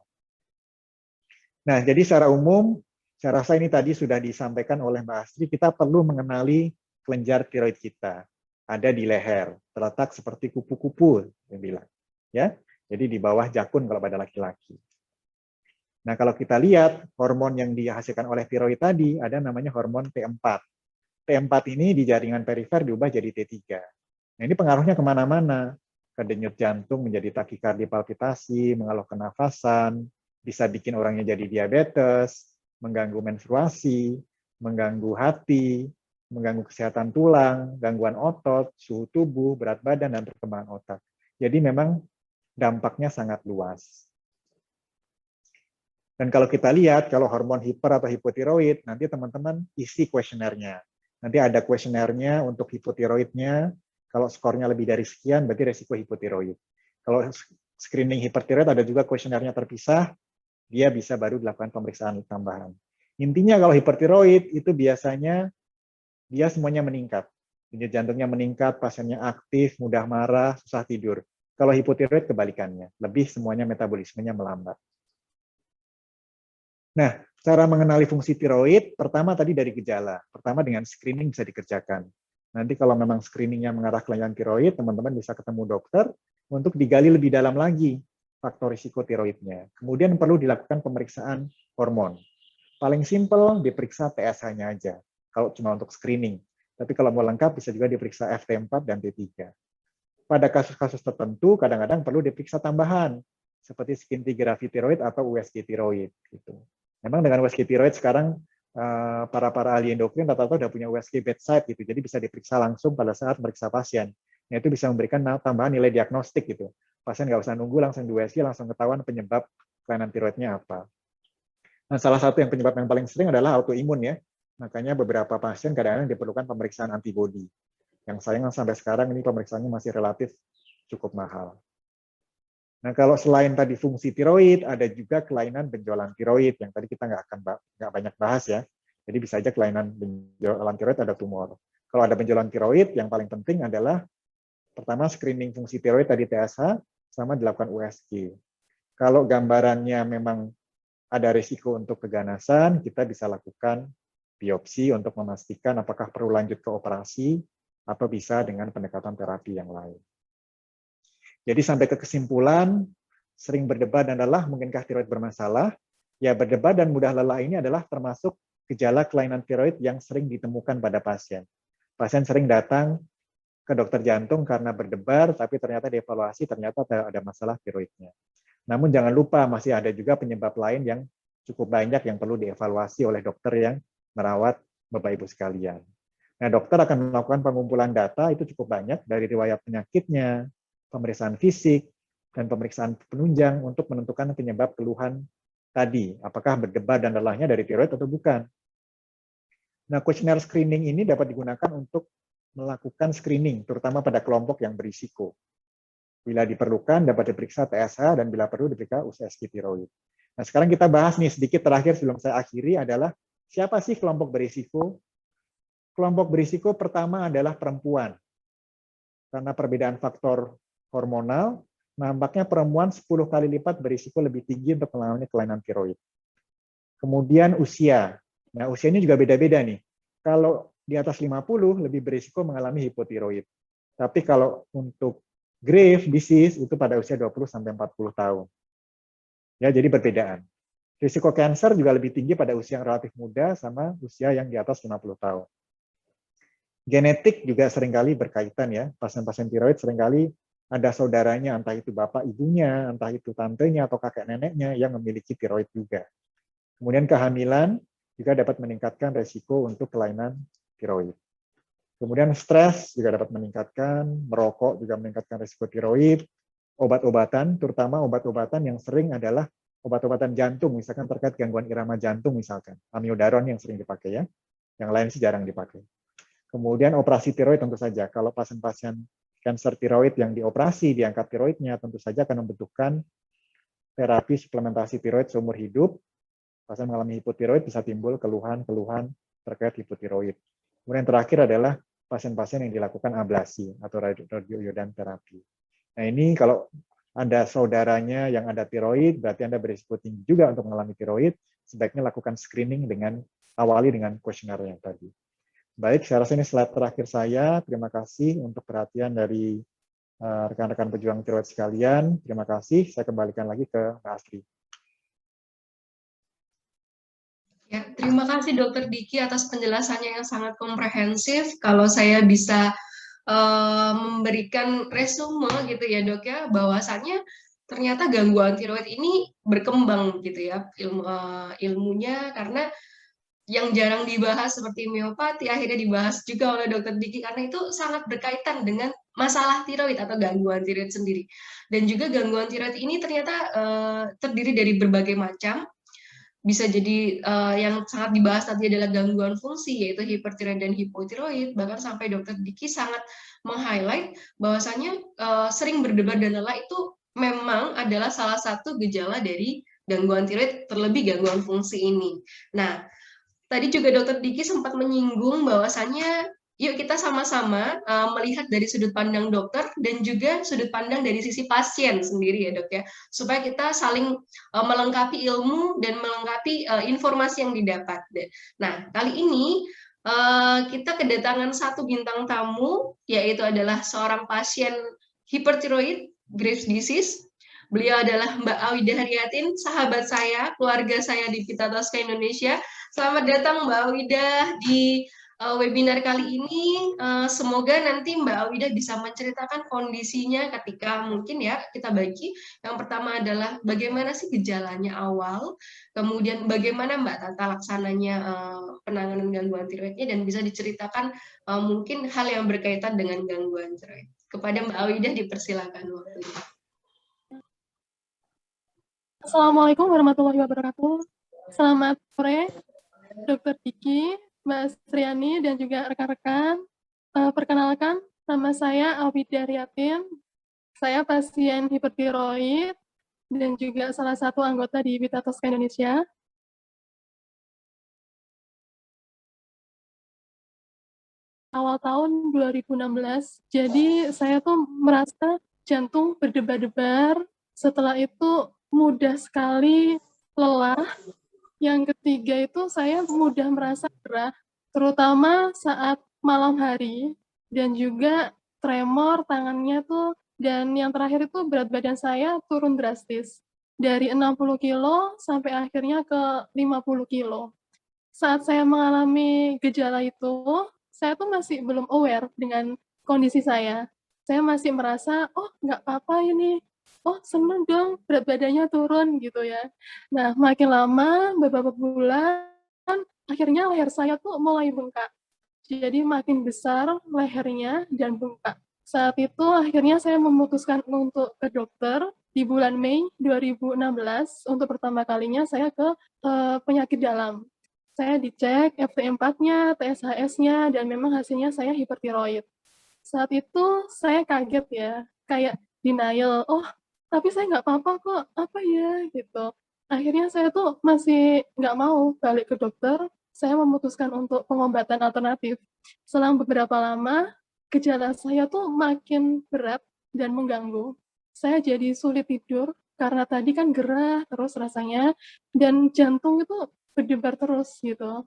Nah jadi secara umum, saya rasa ini tadi sudah disampaikan oleh Mbak Astri, kita perlu mengenali kelenjar tiroid kita. Ada di leher, terletak seperti kupu-kupu, yang bilang. Ya, jadi di bawah jakun kalau pada laki-laki. Nah, kalau kita lihat hormon yang dihasilkan oleh tiroid tadi ada namanya hormon T4. T4 ini di jaringan perifer diubah jadi T3. Nah, ini pengaruhnya kemana-mana. Ke denyut jantung menjadi takikardi palpitasi, mengeluh kenafasan, bisa bikin orangnya jadi diabetes, mengganggu menstruasi, mengganggu hati, mengganggu kesehatan tulang, gangguan otot, suhu tubuh, berat badan, dan perkembangan otak. Jadi memang dampaknya sangat luas. Dan kalau kita lihat, kalau hormon hiper atau hipotiroid, nanti teman-teman isi kuesionernya. Nanti ada kuesionernya untuk hipotiroidnya, kalau skornya lebih dari sekian, berarti resiko hipotiroid. Kalau screening hipertiroid ada juga kuesionernya terpisah, dia bisa baru dilakukan pemeriksaan tambahan. Intinya kalau hipertiroid itu biasanya dia semuanya meningkat. Denyut jantungnya meningkat, pasiennya aktif, mudah marah, susah tidur. Kalau hipotiroid kebalikannya, lebih semuanya metabolismenya melambat. Nah, cara mengenali fungsi tiroid, pertama tadi dari gejala. Pertama dengan screening bisa dikerjakan. Nanti kalau memang screeningnya mengarah ke kelainan tiroid, teman-teman bisa ketemu dokter untuk digali lebih dalam lagi faktor risiko tiroidnya. Kemudian perlu dilakukan pemeriksaan hormon. Paling simpel diperiksa TSH-nya aja, kalau cuma untuk screening. Tapi kalau mau lengkap bisa juga diperiksa FT4 dan T3. Pada kasus-kasus tertentu, kadang-kadang perlu diperiksa tambahan, seperti scintigraphy tiroid atau USG tiroid. Gitu. Memang dengan USG tiroid sekarang para ahli endokrin rata-rata sudah punya USG bedside gitu, jadi bisa diperiksa langsung pada saat meriksa pasien. Nah, itu bisa memberikan tambahan nilai diagnostik gitu. Pasien nggak usah nunggu, langsung di USG langsung ketahuan penyebab kelainan tiroidnya apa. Nah, salah satu yang penyebab yang paling sering adalah autoimun ya. Makanya beberapa pasien kadang-kadang diperlukan pemeriksaan antibodi. Yang sayang sampai sekarang ini pemeriksaannya masih relatif cukup mahal. Nah, kalau selain tadi fungsi tiroid, ada juga kelainan benjolan tiroid yang tadi kita nggak banyak bahas ya. Jadi bisa aja kelainan benjolan tiroid ada tumor. Kalau ada benjolan tiroid, yang paling penting adalah pertama screening fungsi tiroid tadi TSH, sama dilakukan USG. Kalau gambarannya memang ada risiko untuk keganasan, kita bisa lakukan biopsi untuk memastikan apakah perlu lanjut ke operasi atau bisa dengan pendekatan terapi yang lain. Jadi sampai ke kesimpulan, sering berdebat dan lelah, mungkinkah tiroid bermasalah? Ya, berdebat dan mudah lelah ini adalah termasuk gejala kelainan tiroid yang sering ditemukan pada pasien. Pasien sering datang ke dokter jantung karena berdebar, tapi ternyata dievaluasi, ternyata ada masalah tiroidnya. Namun jangan lupa, masih ada juga penyebab lain yang cukup banyak yang perlu dievaluasi oleh dokter yang merawat Bapak Ibu sekalian. Nah, dokter akan melakukan pengumpulan data, itu cukup banyak, dari riwayat penyakitnya, pemeriksaan fisik, dan pemeriksaan penunjang untuk menentukan penyebab keluhan tadi, apakah berdebar dan lelahnya dari tiroid atau bukan. Nah, kuesioner screening ini dapat digunakan untuk melakukan screening, terutama pada kelompok yang berisiko. Bila diperlukan, dapat diperiksa TSH, dan bila perlu diperiksa USG tiroid. Nah, sekarang kita bahas nih sedikit terakhir sebelum saya akhiri adalah, siapa sih kelompok berisiko? Kelompok berisiko pertama adalah perempuan. Karena perbedaan faktor hormonal, nampaknya perempuan 10 kali lipat berisiko lebih tinggi untuk mengalami kelainan tiroid. Kemudian usia. Nah, usia ini juga beda-beda nih. Kalau di atas 50 lebih berisiko mengalami hipotiroid. Tapi kalau untuk grave disease itu pada usia 20 sampai 40 tahun. Ya, jadi perbedaan. Risiko kanker juga lebih tinggi pada usia yang relatif muda sama usia yang di atas 50 tahun. Genetik juga seringkali berkaitan ya. Pasien-pasien tiroid seringkali ada saudaranya, entah itu bapak ibunya, entah itu tantenya atau kakek neneknya yang memiliki tiroid juga. Kemudian kehamilan juga dapat meningkatkan resiko untuk kelainan tiroid. Kemudian stres juga dapat meningkatkan, merokok juga meningkatkan resiko tiroid, obat-obatan, terutama obat-obatan yang sering adalah obat-obatan jantung, misalkan terkait gangguan irama jantung misalkan, amiodaron yang sering dipakai ya, yang lain sih jarang dipakai. Kemudian operasi tiroid tentu saja, kalau pasien-pasien kanker tiroid yang dioperasi, diangkat tiroidnya, tentu saja akan membutuhkan terapi suplementasi tiroid seumur hidup. Pasien mengalami hipotiroid bisa timbul keluhan-keluhan terkait hipotiroid. Kemudian terakhir adalah pasien-pasien yang dilakukan ablasi atau radioiodin terapi. Nah ini kalau Anda saudaranya yang ada tiroid, berarti Anda berisiko tinggi juga untuk mengalami tiroid, sebaiknya lakukan screening dengan awali dengan kuesioner yang tadi. Baik, saya rasa ini slide terakhir saya. Terima kasih untuk perhatian dari rekan-rekan pejuang tiroid sekalian. Terima kasih. Saya kembalikan lagi ke Mbak Astri. Ya, terima kasih Dokter Diki atas penjelasannya yang sangat komprehensif. Kalau saya bisa memberikan resume gitu ya Dok ya, bahwasannya ternyata gangguan tiroid ini berkembang gitu ya ilmunya, karena yang jarang dibahas seperti miopati akhirnya dibahas juga oleh Dokter Diki karena itu sangat berkaitan dengan masalah tiroid atau gangguan tiroid sendiri. Dan juga gangguan tiroid ini ternyata terdiri dari berbagai macam. Bisa jadi yang sangat dibahas tadi adalah gangguan fungsi, yaitu hipertiroid dan hipotiroid. Bahkan sampai Dokter Diki sangat meng-highlight bahwasanya sering berdebar dan lelah itu memang adalah salah satu gejala dari gangguan tiroid, terlebih gangguan fungsi ini. Nah, tadi juga Dokter Diki sempat menyinggung bahwasannya yuk kita sama-sama melihat dari sudut pandang dokter dan juga sudut pandang dari sisi pasien sendiri ya Dok ya, supaya kita saling melengkapi ilmu dan melengkapi informasi yang didapat. Nah, kali ini kita kedatangan satu bintang tamu, yaitu adalah seorang pasien hipertiroid, Graves' disease. Beliau adalah Mbak Awida Haryatin, sahabat saya, keluarga saya di Vita Tosca Indonesia. Selamat datang Mbak Awida di webinar kali ini. Semoga nanti Mbak Awida bisa menceritakan kondisinya ketika mungkin ya kita bagi. Yang pertama adalah bagaimana sih gejalanya awal, kemudian bagaimana Mbak tata laksananya penanganan gangguan tiroidnya, dan bisa diceritakan mungkin hal yang berkaitan dengan gangguan tiroid. Kepada Mbak Awida dipersilakan waktunya. Assalamualaikum warahmatullahi wabarakatuh. Selamat sore, Dr. Diki, Mbak Astriani, dan juga rekan-rekan. Perkenalkan, nama saya Awida Haryatin. Saya pasien hipertiroid dan juga salah satu anggota di Vita Tosca Indonesia. Awal tahun 2016, jadi saya tuh merasa jantung berdebar-debar, setelah itu mudah sekali lelah. Yang ketiga itu saya mudah merasa gerah, terutama saat malam hari, dan juga tremor tangannya tuh, dan yang terakhir itu berat badan saya turun drastis, dari 60 kilo sampai akhirnya ke 50 kilo. Saat saya mengalami gejala itu, saya tuh masih belum aware dengan kondisi saya. Saya masih merasa, oh nggak apa-apa ini, oh seneng dong berat badannya turun gitu ya. Nah makin lama, beberapa bulan, akhirnya leher saya tuh mulai bengkak. Jadi makin besar lehernya dan bengkak. Saat itu akhirnya saya memutuskan untuk ke dokter di bulan Mei 2016. Untuk pertama kalinya saya ke penyakit dalam. Saya dicek FT4-nya, TSHS-nya, dan memang hasilnya saya hipertiroid. Saat itu saya kaget ya, kayak denial, oh tapi saya nggak apa-apa kok, apa ya gitu. Akhirnya saya tuh masih nggak mau balik ke dokter, saya memutuskan untuk pengobatan alternatif. Selang beberapa lama, gejala saya tuh makin berat dan mengganggu. Saya jadi sulit tidur, karena tadi kan gerah terus rasanya, dan jantung itu berdebar terus gitu.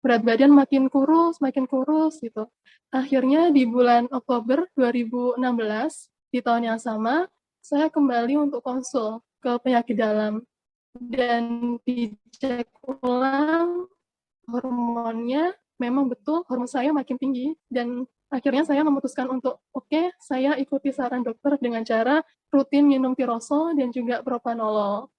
Berat badan makin kurus gitu. Akhirnya di bulan Oktober 2016, di tahun yang sama, saya kembali untuk konsul ke penyakit dalam. Dan dicek ulang hormonnya, memang betul hormon saya makin tinggi. Dan akhirnya saya memutuskan untuk, oke, saya ikuti saran dokter dengan cara rutin minum tirosol dan juga propanolol.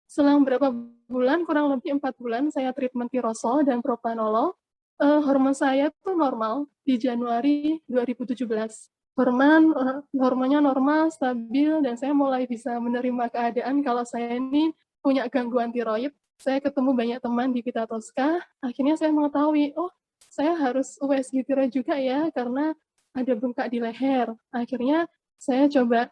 Selang berapa bulan, kurang lebih 4 bulan, saya treatment tirosol dan propanolol. Hormon saya tuh normal di Januari 2017. Hormonnya normal, stabil, dan saya mulai bisa menerima keadaan kalau saya ini punya gangguan tiroid. Saya ketemu banyak teman di Vita Tosca, akhirnya saya mengetahui, oh, saya harus USG tiroid juga ya, karena ada bengkak di leher. Akhirnya saya coba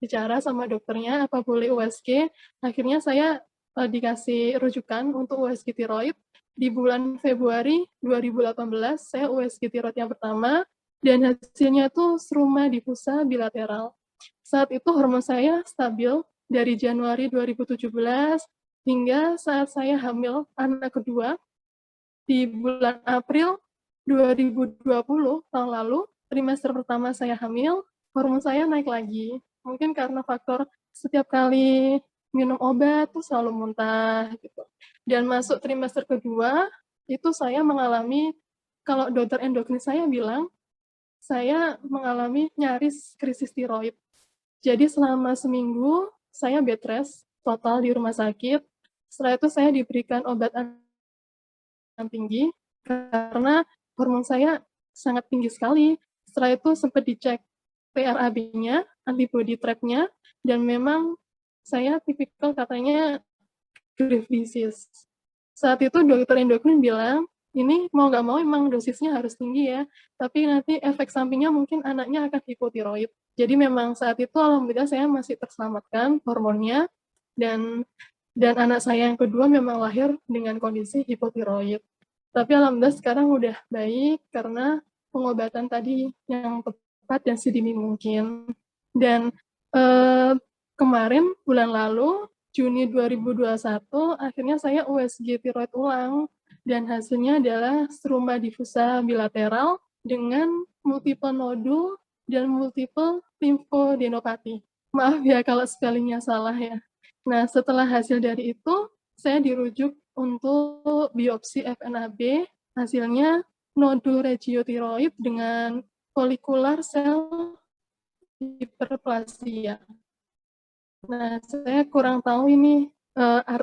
bicara sama dokternya apa boleh USG. Akhirnya saya dikasih rujukan untuk USG tiroid. Di bulan Februari 2018 saya USG tiroid yang pertama dan hasilnya tuh struma diffusa bilateral. Saat itu hormon saya stabil dari Januari 2017 hingga saat saya hamil anak kedua di bulan April 2020 tahun lalu, trimester pertama saya hamil, hormon saya naik lagi. Mungkin karena faktor setiap kali minum obat tuh selalu muntah gitu. Dan masuk trimester kedua, itu saya mengalami, kalau dokter endokrin saya bilang, saya mengalami nyaris krisis tiroid. Jadi selama seminggu, saya bed rest total di rumah sakit. Setelah itu saya diberikan obat yang tinggi, karena hormon saya sangat tinggi sekali. Setelah itu sempat dicek TRAB-nya, antibody trap-nya, dan memang saya tipikal katanya Graves' disease. Saat itu dokter endokrin bilang, ini mau nggak mau emang dosisnya harus tinggi ya, tapi nanti efek sampingnya mungkin anaknya akan hipotiroid. Jadi memang saat itu alhamdulillah saya masih terselamatkan hormonnya, dan anak saya yang kedua memang lahir dengan kondisi hipotiroid. Tapi alhamdulillah sekarang udah baik karena pengobatan tadi yang tepat dan sedini mungkin. Dan kemarin bulan lalu Juni 2021 akhirnya saya USG tiroid ulang dan hasilnya adalah struma diffusa bilateral dengan multiple nodul dan multiple limfodenopati. Maaf ya kalau spellingnya salah ya. Nah, setelah hasil dari itu, saya dirujuk untuk biopsi FNAB, hasilnya nodul regiotiroid dengan folikular sel hiperplasia. Nah, saya kurang tahu ini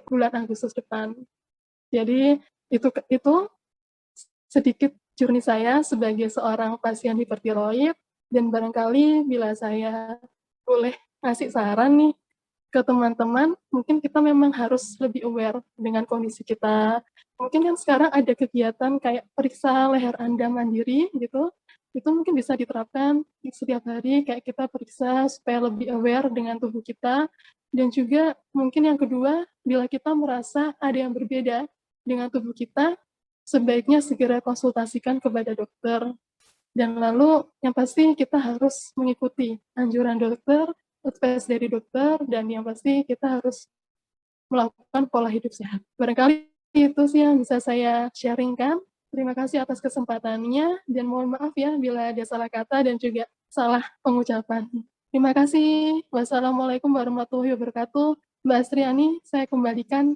bulan Agustus depan. Jadi itu sedikit journey saya sebagai seorang pasien hipertiroid, dan barangkali bila saya boleh ngasih saran nih ke teman-teman, mungkin kita memang harus lebih aware dengan kondisi kita. Mungkin kan sekarang ada kegiatan kayak periksa leher Anda mandiri gitu, itu mungkin bisa diterapkan setiap hari, kayak kita periksa supaya lebih aware dengan tubuh kita. Dan juga mungkin yang kedua, bila kita merasa ada yang berbeda dengan tubuh kita, sebaiknya segera konsultasikan kepada dokter. Dan lalu yang pasti kita harus mengikuti anjuran dokter, advice dari dokter, dan yang pasti kita harus melakukan pola hidup sehat. Barangkali itu sih yang bisa saya sharingkan. Terima kasih atas kesempatannya, dan mohon maaf ya bila ada salah kata dan juga salah pengucapan. Terima kasih. Wassalamualaikum warahmatullahi wabarakatuh. Mbak Astriani, saya kembalikan.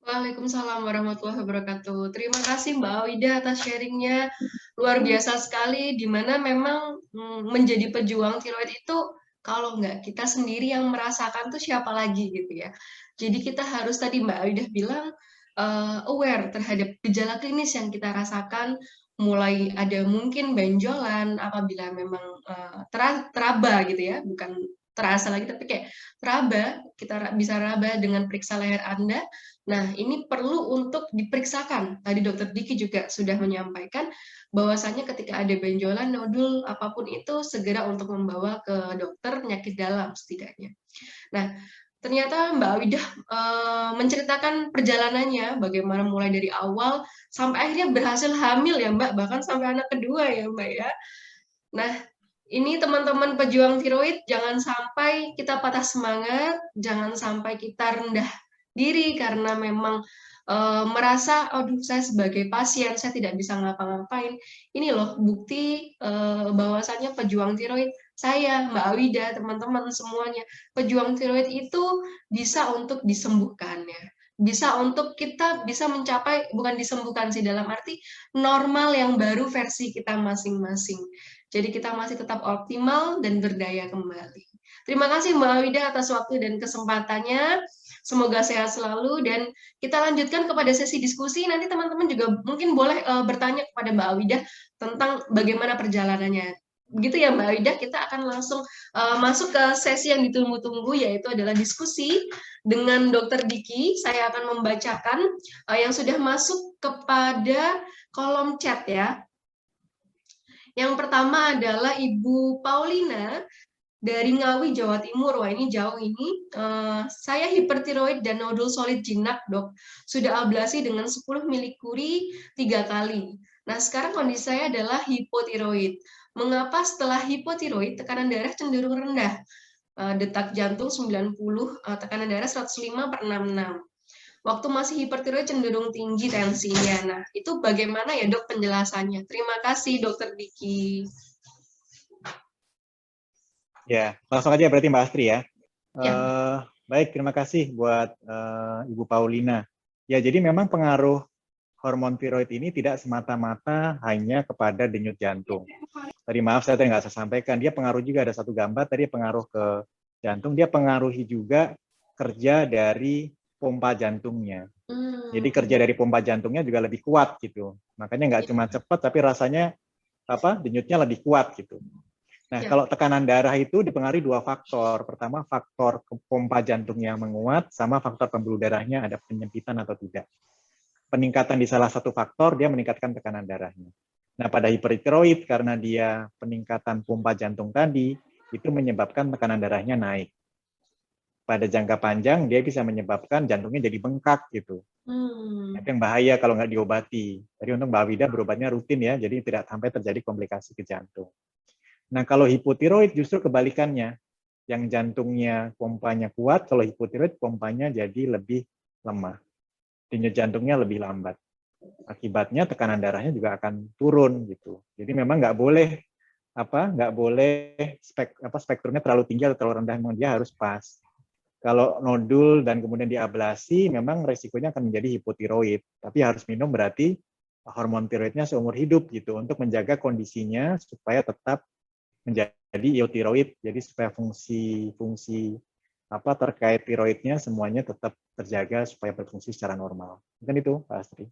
Waalaikumsalam warahmatullahi wabarakatuh. Terima kasih Mbak Awida atas sharingnya. Luar biasa sekali, di mana memang menjadi pejuang tiroid itu kalau nggak kita sendiri yang merasakan tuh siapa lagi gitu ya. Jadi kita harus, tadi Mbak Awida bilang, aware terhadap gejala klinis yang kita rasakan, mulai ada mungkin benjolan apabila memang teraba gitu ya, bukan terasa lagi tapi kayak teraba, kita bisa raba dengan periksa leher Anda. Nah, ini perlu untuk diperiksakan. Tadi Dokter Diki juga sudah menyampaikan bahwasanya ketika ada benjolan, nodul, apapun itu segera untuk membawa ke dokter penyakit dalam setidaknya. Nah, ternyata Mbak Awidah menceritakan perjalanannya, bagaimana mulai dari awal sampai akhirnya berhasil hamil ya Mbak, bahkan sampai anak kedua ya Mbak ya. Nah, ini teman-teman pejuang tiroid, jangan sampai kita patah semangat, jangan sampai kita rendah diri karena memang merasa, aduh saya sebagai pasien saya tidak bisa ngapa-ngapain. Ini loh bukti bahwasannya pejuang tiroid saya, Mbak Awida, teman-teman semuanya, pejuang tiroid itu bisa untuk disembuhkan ya. Bisa untuk kita bisa mencapai, bukan disembuhkan sih, dalam arti normal yang baru versi kita masing-masing. Jadi kita masih tetap optimal dan berdaya kembali. Terima kasih Mbak Awida atas waktu dan kesempatannya. Semoga sehat selalu dan kita lanjutkan kepada sesi diskusi. Nanti teman-teman juga mungkin boleh bertanya kepada Mbak Awida tentang bagaimana perjalanannya. Begitu ya Mbak Awida, kita akan langsung masuk ke sesi yang ditunggu-tunggu, yaitu adalah diskusi dengan Dr. Diki. Saya akan membacakan yang sudah masuk kepada kolom chat ya. Yang pertama adalah Ibu Paulina dari Ngawi, Jawa Timur. Wah, ini jauh ini. Saya hipertiroid dan nodul solid jinak, dok. Sudah ablasi dengan 10 milikuri 3 kali. Nah, sekarang kondisi saya adalah hipotiroid. Mengapa setelah hipotiroid tekanan darah cenderung rendah? Detak jantung 90, tekanan darah 105/66. Waktu masih hipertiroid cenderung tinggi tensinya. Nah, itu bagaimana ya, dok, penjelasannya? Terima kasih, dokter Diki. Ya, langsung aja berarti Mbak Astri ya. Ya. Baik, terima kasih buat Ibu Paulina. Ya, jadi memang pengaruh hormon tiroid ini tidak semata-mata hanya kepada denyut jantung. Tadi maaf saya tadi nggak saya sampaikan, dia pengaruh juga, ada satu gambar tadi pengaruh ke jantung, dia pengaruhi juga kerja dari pompa jantungnya. Jadi kerja dari pompa jantungnya juga lebih kuat gitu. Makanya nggak cuma cepat, tapi rasanya denyutnya lebih kuat gitu. Nah, kalau tekanan darah itu dipengaruhi dua faktor. Pertama, faktor pompa jantung yang menguat, sama faktor pembuluh darahnya ada penyempitan atau tidak. Peningkatan di salah satu faktor, dia meningkatkan tekanan darahnya. Nah, pada hipertiroid, karena dia peningkatan pompa jantung tadi, itu menyebabkan tekanan darahnya naik. Pada jangka panjang, dia bisa menyebabkan jantungnya jadi bengkak gitu. Itu yang bahaya kalau nggak diobati. Jadi untuk Mbak Wida berobatnya rutin ya, jadi tidak sampai terjadi komplikasi ke jantung. Nah, kalau hipotiroid justru kebalikannya. Yang jantungnya pompanya kuat, kalau hipotiroid pompanya jadi lebih lemah. Denyut jantungnya lebih lambat. Akibatnya tekanan darahnya juga akan turun gitu. Jadi memang nggak boleh spektrumnya terlalu tinggi atau terlalu rendah, memang dia harus pas. Kalau nodul dan kemudian diablasi, memang resikonya akan menjadi hipotiroid. Tapi harus minum berarti hormon tiroidnya seumur hidup gitu untuk menjaga kondisinya supaya tetap menjadi eutiroid, jadi supaya fungsi terkait tiroidnya semuanya tetap terjaga supaya berfungsi secara normal. Mungkin itu, Pak Astri.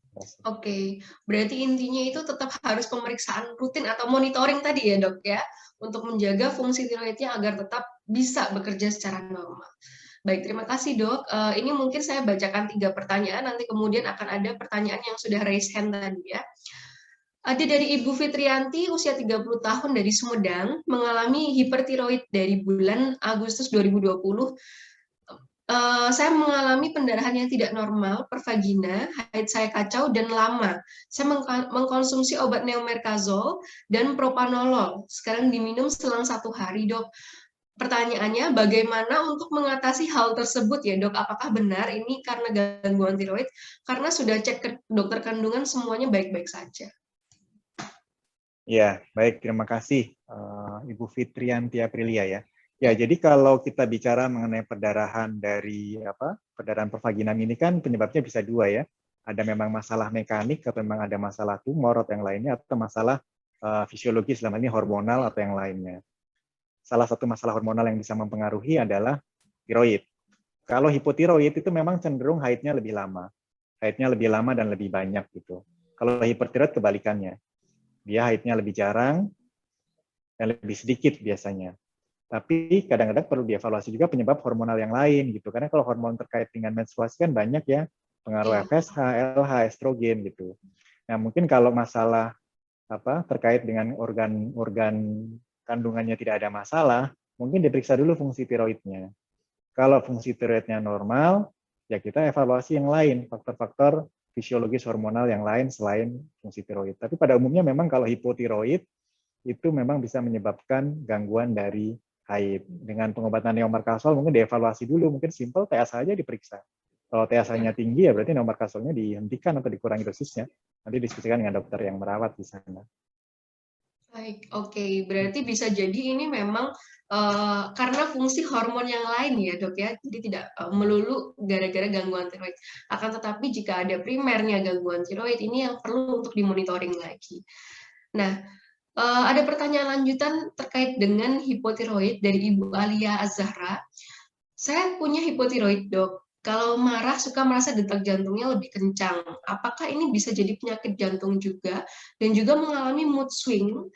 Oke, berarti intinya itu tetap harus pemeriksaan rutin atau monitoring tadi ya dok ya, untuk menjaga fungsi tiroidnya agar tetap bisa bekerja secara normal. Baik, terima kasih dok. Ini mungkin saya bacakan 3 pertanyaan, nanti kemudian akan ada pertanyaan yang sudah raise hand tadi ya. Ada dari Ibu Fitrianti, usia 30 tahun dari Sumedang, mengalami hipertiroid dari bulan Agustus 2020. Saya mengalami pendarahan yang tidak normal per vagina, haid saya kacau dan lama. Saya mengkonsumsi obat neomerkazol dan propanolol. Sekarang diminum selang 1 hari, dok. Pertanyaannya, bagaimana untuk mengatasi hal tersebut ya, dok? Apakah benar ini karena gangguan tiroid? Karena sudah cek ke dokter kandungan semuanya baik-baik saja. Ya, baik. Terima kasih, Ibu Fitrianti Aprilia ya. Ya, jadi kalau kita bicara mengenai perdarahan dari perdarahan pervaginam ini kan penyebabnya bisa 2 ya. Ada memang masalah mekanik atau memang ada masalah tumor atau yang lainnya, atau masalah fisiologis dalam ini hormonal atau yang lainnya. Salah satu masalah hormonal yang bisa mempengaruhi adalah tiroid. Kalau hipotiroid itu memang cenderung haidnya lebih lama. Haidnya lebih lama dan lebih banyak gitu. Kalau hipertiroid kebalikannya. Dia haidnya lebih jarang dan lebih sedikit biasanya. Tapi kadang-kadang perlu dievaluasi juga penyebab hormonal yang lain gitu. Karena kalau hormon terkait dengan menstruasi kan banyak ya, pengaruh FSH, LH, estrogen gitu. Nah, mungkin kalau masalah terkait dengan organ kandungannya tidak ada masalah, mungkin diperiksa dulu fungsi tiroidnya. Kalau fungsi tiroidnya normal, ya kita evaluasi yang lain, faktor-faktor fisiologis hormonal yang lain selain fungsi tiroid. Tapi pada umumnya memang kalau hipotiroid itu memang bisa menyebabkan gangguan dari haid. Dengan pengobatan neomerkazol mungkin dievaluasi dulu, mungkin simple TSH aja diperiksa. Kalau TSH-nya tinggi ya berarti nomor kasolnya dihentikan atau dikurangi dosisnya. Nanti diskusikan dengan dokter yang merawat di sana. Baik, oke. Berarti bisa jadi ini memang karena fungsi hormon yang lain ya dok ya, jadi tidak melulu gara-gara gangguan tiroid. Akan tetapi jika ada primernya gangguan tiroid ini yang perlu untuk dimonitoring lagi. Nah, ada pertanyaan lanjutan terkait dengan hipotiroid dari Ibu Alia Az-Zahra. Saya punya hipotiroid dok. Kalau marah suka merasa detak jantungnya lebih kencang. Apakah ini bisa jadi penyakit jantung juga? Dan juga mengalami mood swing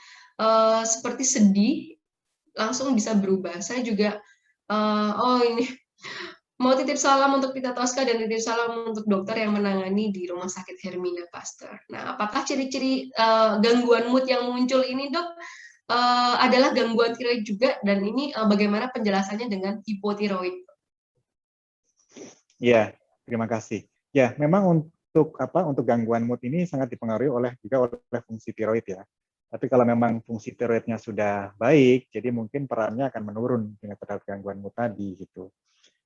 seperti sedih langsung bisa berubah. Saya juga ini mau titip salam untuk Pita Tosca dan titip salam untuk dokter yang menangani di Rumah Sakit Hermina Pasteur. Nah, apakah ciri-ciri gangguan mood yang muncul ini dok adalah gangguan tiroid juga, dan ini bagaimana penjelasannya dengan hipotiroid? Ya, terima kasih. Ya, memang untuk gangguan mood ini sangat dipengaruhi oleh fungsi tiroid ya. Tapi kalau memang fungsi tiroidnya sudah baik, jadi mungkin perannya akan menurun dengan terhadap gangguan mood tadi gitu.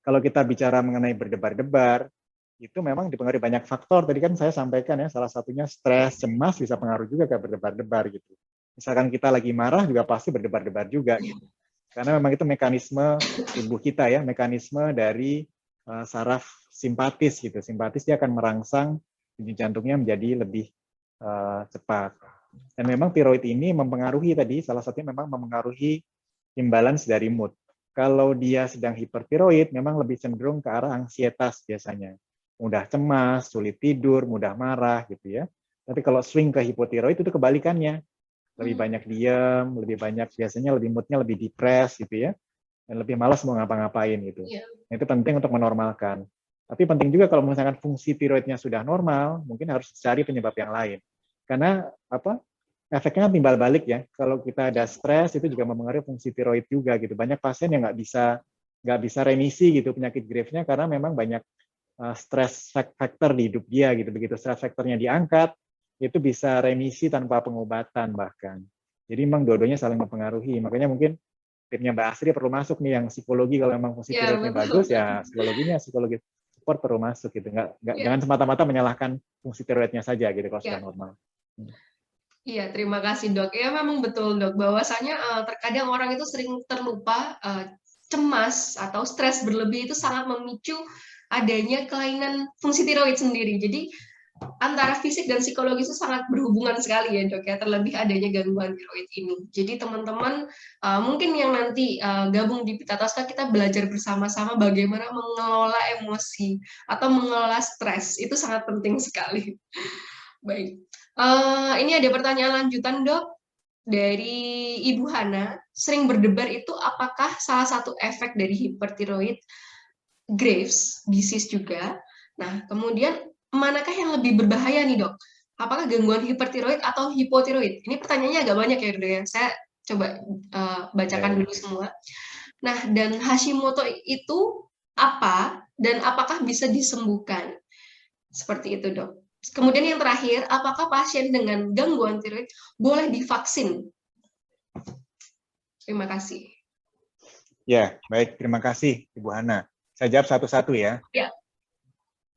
Kalau kita bicara mengenai berdebar-debar, itu memang dipengaruhi banyak faktor. Tadi kan saya sampaikan ya, salah satunya stres, cemas bisa pengaruh juga ke berdebar-debar gitu. Misalkan kita lagi marah juga pasti berdebar-debar juga gitu. Karena memang itu mekanisme tubuh kita ya, mekanisme dari saraf simpatis gitu. Simpatis dia akan merangsang denyut jantungnya menjadi lebih cepat. Dan memang tiroid ini mempengaruhi tadi, salah satunya memang mempengaruhi imbalance dari mood. Kalau dia sedang hipertiroid, memang lebih cenderung ke arah ansietas biasanya. Mudah cemas, sulit tidur, mudah marah gitu ya. Tapi kalau swing ke hipotiroid itu kebalikannya. Lebih banyak diam, lebih banyak biasanya moodnya lebih depres gitu ya. Dan lebih malas mau ngapa-ngapain gitu. Itu penting untuk menormalkan. Tapi penting juga kalau misalkan fungsi tiroidnya sudah normal, mungkin harus cari penyebab yang lain. Karena efeknya timbal balik ya. Kalau kita ada stres itu juga mempengaruhi fungsi tiroid juga gitu. Banyak pasien yang nggak bisa remisi gitu penyakit Graves-nya karena memang banyak stres factor di hidup dia gitu. Begitu stres factornya diangkat, itu bisa remisi tanpa pengobatan bahkan. Jadi memang dua-duanya saling mempengaruhi. Makanya mungkin timnya Mbak Asri perlu masuk nih yang psikologi. Kalau memang fungsi tiroidnya bagus ya psikologi support perlu masuk gitu. Jangan semata-mata menyalahkan fungsi tiroidnya saja gitu kalau sudah normal. Iya, terima kasih dok. Ya memang betul dok, bahwasanya terkadang orang itu sering terlupa cemas atau stres berlebih itu sangat memicu adanya kelainan fungsi tiroid sendiri. Jadi antara fisik dan psikologis itu sangat berhubungan sekali ya dok ya, terlebih adanya gangguan tiroid ini. Jadi teman-teman mungkin yang nanti gabung di Pita Tosca, kita belajar bersama-sama bagaimana mengelola emosi atau mengelola stres, itu sangat penting sekali. Baik. Ini ada pertanyaan lanjutan dok dari Ibu Hana. Sering berdebar itu apakah salah satu efek dari hipertiroid Graves disease juga? Nah, kemudian manakah yang lebih berbahaya nih dok? Apakah gangguan hipertiroid atau hipotiroid? Ini pertanyaannya agak banyak ya dok ya. Saya coba bacakan dulu semua. Nah, dan Hashimoto itu apa dan apakah bisa disembuhkan? Seperti itu dok. Kemudian yang terakhir, apakah pasien dengan gangguan tiroid boleh divaksin? Terima kasih. Ya, baik. Terima kasih, Ibu Hana. Saya jawab satu-satu ya. Ya.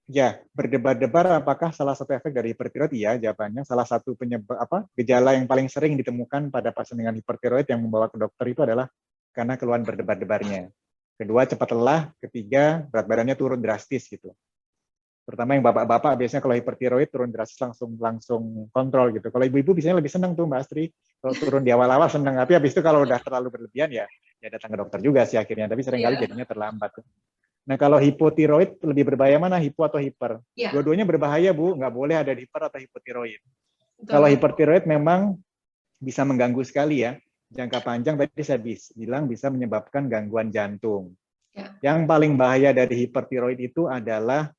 Ya, berdebar-debar apakah salah satu efek dari hipertiroid? Ya, jawabannya salah satu gejala yang paling sering ditemukan pada pasien dengan hipertiroid yang membawa ke dokter itu adalah karena keluhan berdebar-debarnya. Kedua, cepat lelah. Ketiga, berat badannya turun drastis gitu. Terutama yang bapak-bapak biasanya kalau hipertiroid turun drastis langsung kontrol gitu. Kalau ibu-ibu biasanya lebih senang tuh Mbak Astri. Kalau turun di awal-awal senang, tapi habis itu kalau udah terlalu berlebihan ya datang ke dokter juga sih akhirnya. Tapi seringkali jadinya terlambat. Nah kalau hipotiroid lebih berbahaya mana, hipo atau hiper? Dua-duanya berbahaya Bu, nggak boleh ada hiper atau hipotiroid. Kalau hipertiroid memang bisa mengganggu sekali ya. Jangka panjang tadi saya bilang bisa menyebabkan gangguan jantung. Yang paling bahaya dari hipertiroid itu adalah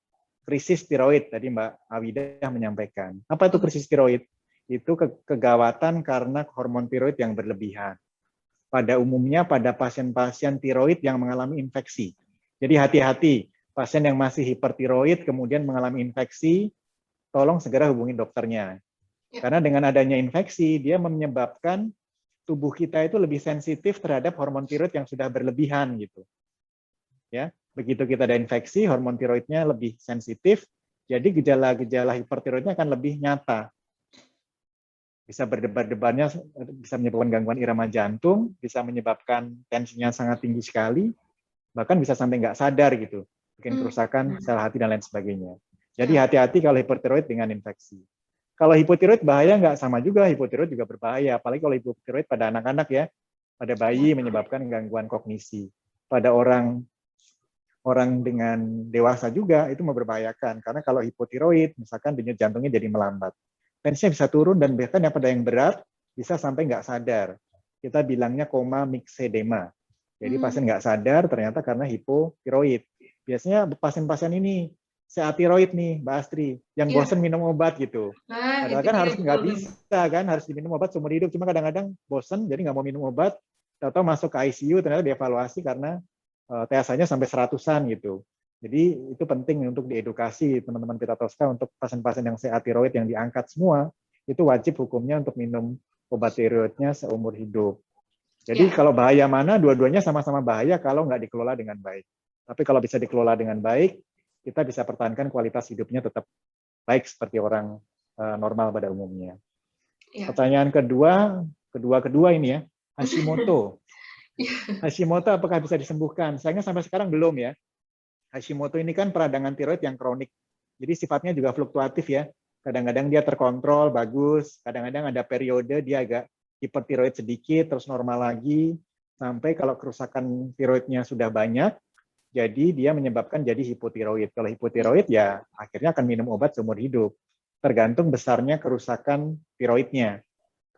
krisis tiroid, tadi Mbak Awida menyampaikan. Apa itu krisis tiroid? Itu kegawatan karena hormon tiroid yang berlebihan. Pada umumnya pada pasien-pasien tiroid yang mengalami infeksi. Jadi hati-hati, pasien yang masih hipertiroid kemudian mengalami infeksi, tolong segera hubungi dokternya. Karena dengan adanya infeksi, dia menyebabkan tubuh kita itu lebih sensitif terhadap hormon tiroid yang sudah berlebihan gitu. Ya, Begitu kita ada infeksi, hormon tiroidnya lebih sensitif, jadi gejala-gejala hipertiroidnya akan lebih nyata. Bisa berdebar-debarnya, bisa menyebabkan gangguan irama jantung, bisa menyebabkan tensinya sangat tinggi sekali, bahkan bisa sampai nggak sadar gitu, bikin kerusakan sel hati dan lain sebagainya. Jadi hati-hati kalau hipertiroid dengan infeksi. Kalau hipotiroid bahaya nggak? Sama juga, hipotiroid juga berbahaya, apalagi kalau hipotiroid pada anak-anak ya, pada bayi menyebabkan gangguan kognisi. Pada orang dengan dewasa juga itu membahayakan, karena kalau hipotiroid, misalkan denyut jantungnya jadi melambat. Tensinya bisa turun dan bahkan yang pada yang berat bisa sampai nggak sadar. Kita bilangnya koma mixedema. Jadi pasien nggak sadar ternyata karena hipotiroid. Biasanya pasien-pasien ini seatiroid nih, Mbak Astri, yang bosen minum obat gitu. Padahal kan harus nggak bisa kan, harus diminum obat seumur hidup. Cuma kadang-kadang bosen, jadi nggak mau minum obat. Atau masuk ke ICU ternyata dievaluasi karena TSH-nya sampai 100-an gitu. Jadi itu penting untuk diedukasi teman-teman Pita Tosca untuk pasien-pasien yang seatiroid yang diangkat semua, itu wajib hukumnya untuk minum obat tiroidnya seumur hidup. Jadi kalau bahaya mana, dua-duanya sama-sama bahaya kalau nggak dikelola dengan baik. Tapi kalau bisa dikelola dengan baik, kita bisa pertahankan kualitas hidupnya tetap baik seperti orang normal pada umumnya. Pertanyaan kedua ini ya, Hashimoto. Hashimoto apakah bisa disembuhkan? Sayangnya sampai sekarang belum ya. Hashimoto ini kan peradangan tiroid yang kronik. Jadi sifatnya juga fluktuatif ya. Kadang-kadang dia terkontrol, bagus. Kadang-kadang ada periode dia agak hipertiroid sedikit, terus normal lagi. Sampai kalau kerusakan tiroidnya sudah banyak, jadi dia menyebabkan jadi hipotiroid. Kalau hipotiroid ya akhirnya akan minum obat seumur hidup. Tergantung besarnya kerusakan tiroidnya.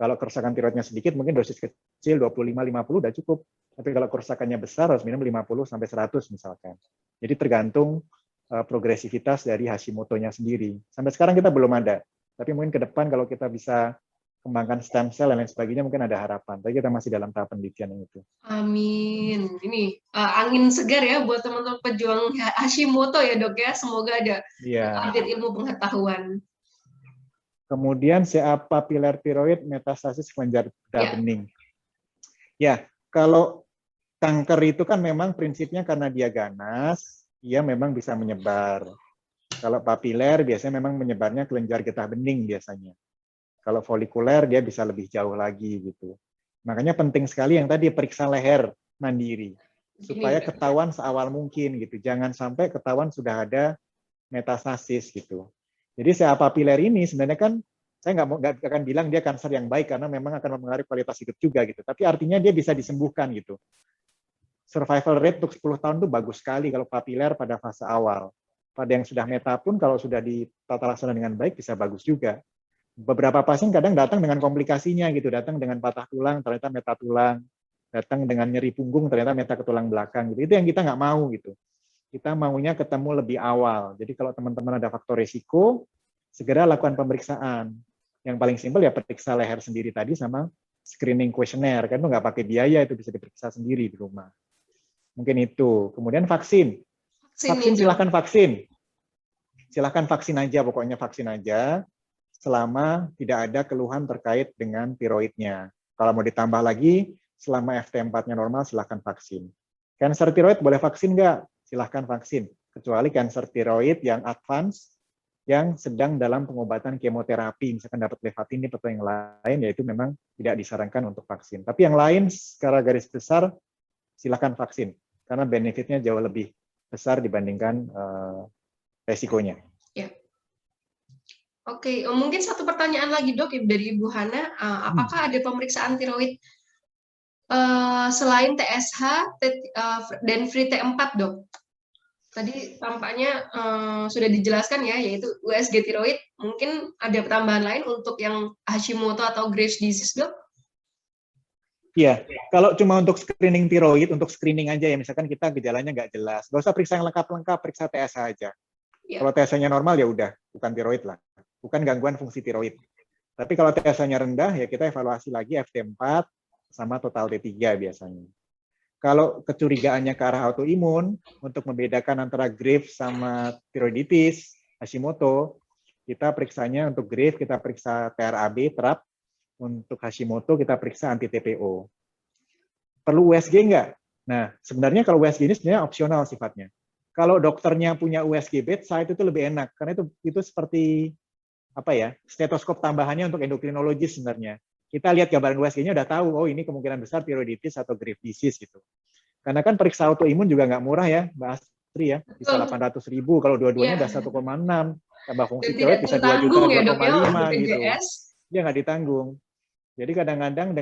Kalau kerusakan tiroidnya sedikit, mungkin dosis kecil 25-50 udah cukup. Tapi kalau kerusakannya besar, harus minum 50-100 misalkan. Jadi tergantung progresivitas dari Hashimoto-nya sendiri. Sampai sekarang kita belum ada. Tapi mungkin ke depan kalau kita bisa kembangkan stem cell dan lain sebagainya, mungkin ada harapan. Tapi kita masih dalam tahap penelitian yang itu. Amin. Ini angin segar ya buat teman-teman pejuang Hashimoto ya dok ya. Semoga ada update ilmu pengetahuan. Kemudian CA papiler tiroid metastasis kelenjar darah bening. Ya, kalau kanker itu kan memang prinsipnya karena dia ganas, dia memang bisa menyebar. Kalau papiler biasanya memang menyebarnya kelenjar getah bening biasanya. Kalau folikuler dia bisa lebih jauh lagi gitu. Makanya penting sekali yang tadi periksa leher mandiri supaya ketahuan seawal mungkin gitu. Jangan sampai ketahuan sudah ada metastasis gitu. Jadi CA papiler ini sebenarnya kan saya nggak akan bilang dia kanker yang baik karena memang akan mempengaruhi kualitas hidup juga gitu. Tapi artinya dia bisa disembuhkan gitu. Survival rate untuk 10 tahun itu bagus sekali kalau papiler pada fase awal. Pada yang sudah meta pun kalau sudah ditata laksana dengan baik bisa bagus juga. Beberapa pasien kadang datang dengan komplikasinya gitu, datang dengan patah tulang ternyata meta tulang, datang dengan nyeri punggung ternyata meta ke tulang belakang gitu. Itu yang kita nggak mau gitu. Kita maunya ketemu lebih awal. Jadi kalau teman-teman ada faktor risiko, segera lakukan pemeriksaan. Yang paling simpel ya periksa leher sendiri tadi sama screening questionnaire. Kan itu nggak pakai biaya, itu bisa diperiksa sendiri di rumah. Mungkin itu. Kemudian vaksin. Vaksin silahkan vaksin. Silahkan vaksin aja, pokoknya vaksin aja. Selama tidak ada keluhan terkait dengan tiroidnya. Kalau mau ditambah lagi, selama FT4-nya normal, silahkan vaksin. Kanker tiroid boleh vaksin nggak? Silahkan vaksin. Kecuali kanker tiroid yang advance, yang sedang dalam pengobatan kemoterapi, misalkan dapat levatinib atau yang lain, yaitu memang tidak disarankan untuk vaksin. Tapi yang lain, secara garis besar, silakan vaksin, karena benefitnya jauh lebih besar dibandingkan resikonya. Ya. Oke, mungkin satu pertanyaan lagi dok dari Ibu Hana, apakah ada pemeriksaan tiroid selain TSH dan free T4 dok? Tadi tampaknya sudah dijelaskan ya, yaitu USG tiroid. Mungkin ada tambahan lain untuk yang Hashimoto atau Graves disease, dok? Iya, kalau cuma untuk screening tiroid, untuk screening aja ya, misalkan kita gejalanya nggak jelas, nggak usah periksa yang lengkap-lengkap, periksa TSH aja. Ya. Kalau TSH-nya normal ya udah, bukan tiroid lah, bukan gangguan fungsi tiroid. Tapi kalau TSH-nya rendah ya kita evaluasi lagi FT4 sama total T3 biasanya. Kalau kecurigaannya ke arah autoimun, untuk membedakan antara Graves sama tiroiditis, Hashimoto, kita periksanya untuk Graves, kita periksa TRAB, TRAP, untuk Hashimoto kita periksa anti-TPO. Perlu USG nggak? Nah, sebenarnya kalau USG ini sebenarnya opsional sifatnya. Kalau dokternya punya USG bedside itu lebih enak karena itu seperti apa ya, stetoskop tambahannya untuk endokrinologis sebenarnya. Kita lihat gambaran USG-nya udah tahu, oh ini kemungkinan besar tiroiditis atau Graves disease gitu. Karena kan periksa autoimun juga nggak murah ya, Mbak Astri ya, bisa 800.000 kalau dua-duanya udah 1,6, tambah fungsi tiroid bisa 2 juta, 2,5 gitu. Dia nggak ditanggung. Jadi kadang-kadang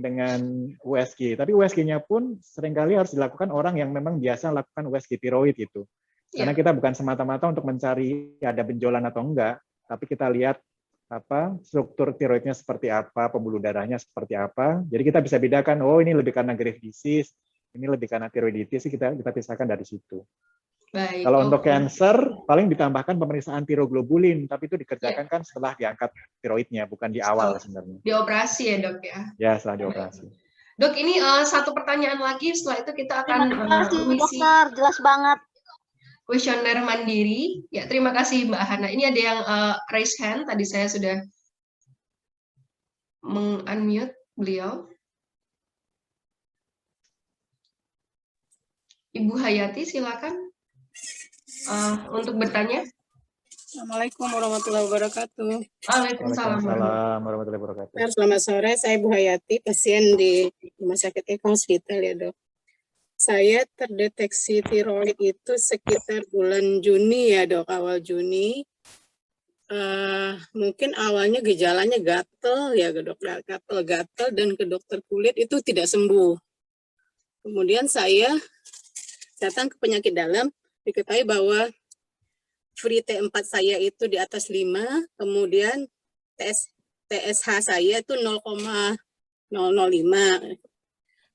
dengan USG, tapi USG-nya pun seringkali harus dilakukan orang yang memang biasa lakukan USG tiroid gitu. Karena kita bukan semata-mata untuk mencari ada benjolan atau enggak, tapi kita lihat struktur tiroidnya seperti apa, pembuluh darahnya seperti apa. Jadi kita bisa bedakan, oh ini lebih karena Graves disease, ini lebih karena tiroiditis, kita pisahkan dari situ. Baik, kalau untuk cancer, paling ditambahkan pemeriksaan tiroglobulin, tapi itu dikerjakan kan setelah diangkat tiroidnya, bukan di awal sebenarnya. Dioperasi ya dok ya? Ya, setelah dioperasi. Dok, ini satu pertanyaan lagi, setelah itu kita akan mengisi dokter, jelas banget. Kuesioner mandiri. Ya, terima kasih Mbak Hana. Ini ada yang raise hand, tadi saya sudah meng-unmute beliau. Ibu Hayati, silakan untuk bertanya. Assalamualaikum warahmatullahi wabarakatuh. Waalaikumsalam warahmatullahi wabarakatuh. Selamat sore, saya Ibu Hayati, pasien di Rumah Sakit Eka Hospital ya dok. Saya terdeteksi tiroid itu sekitar bulan Juni ya dok, awal Juni. Mungkin awalnya gejalanya gatel ya dok, gatel dan ke dokter kulit itu tidak sembuh. Kemudian saya datang ke penyakit dalam, diketahui bahwa free T4 saya itu di atas 5, kemudian TSH saya itu 0,005.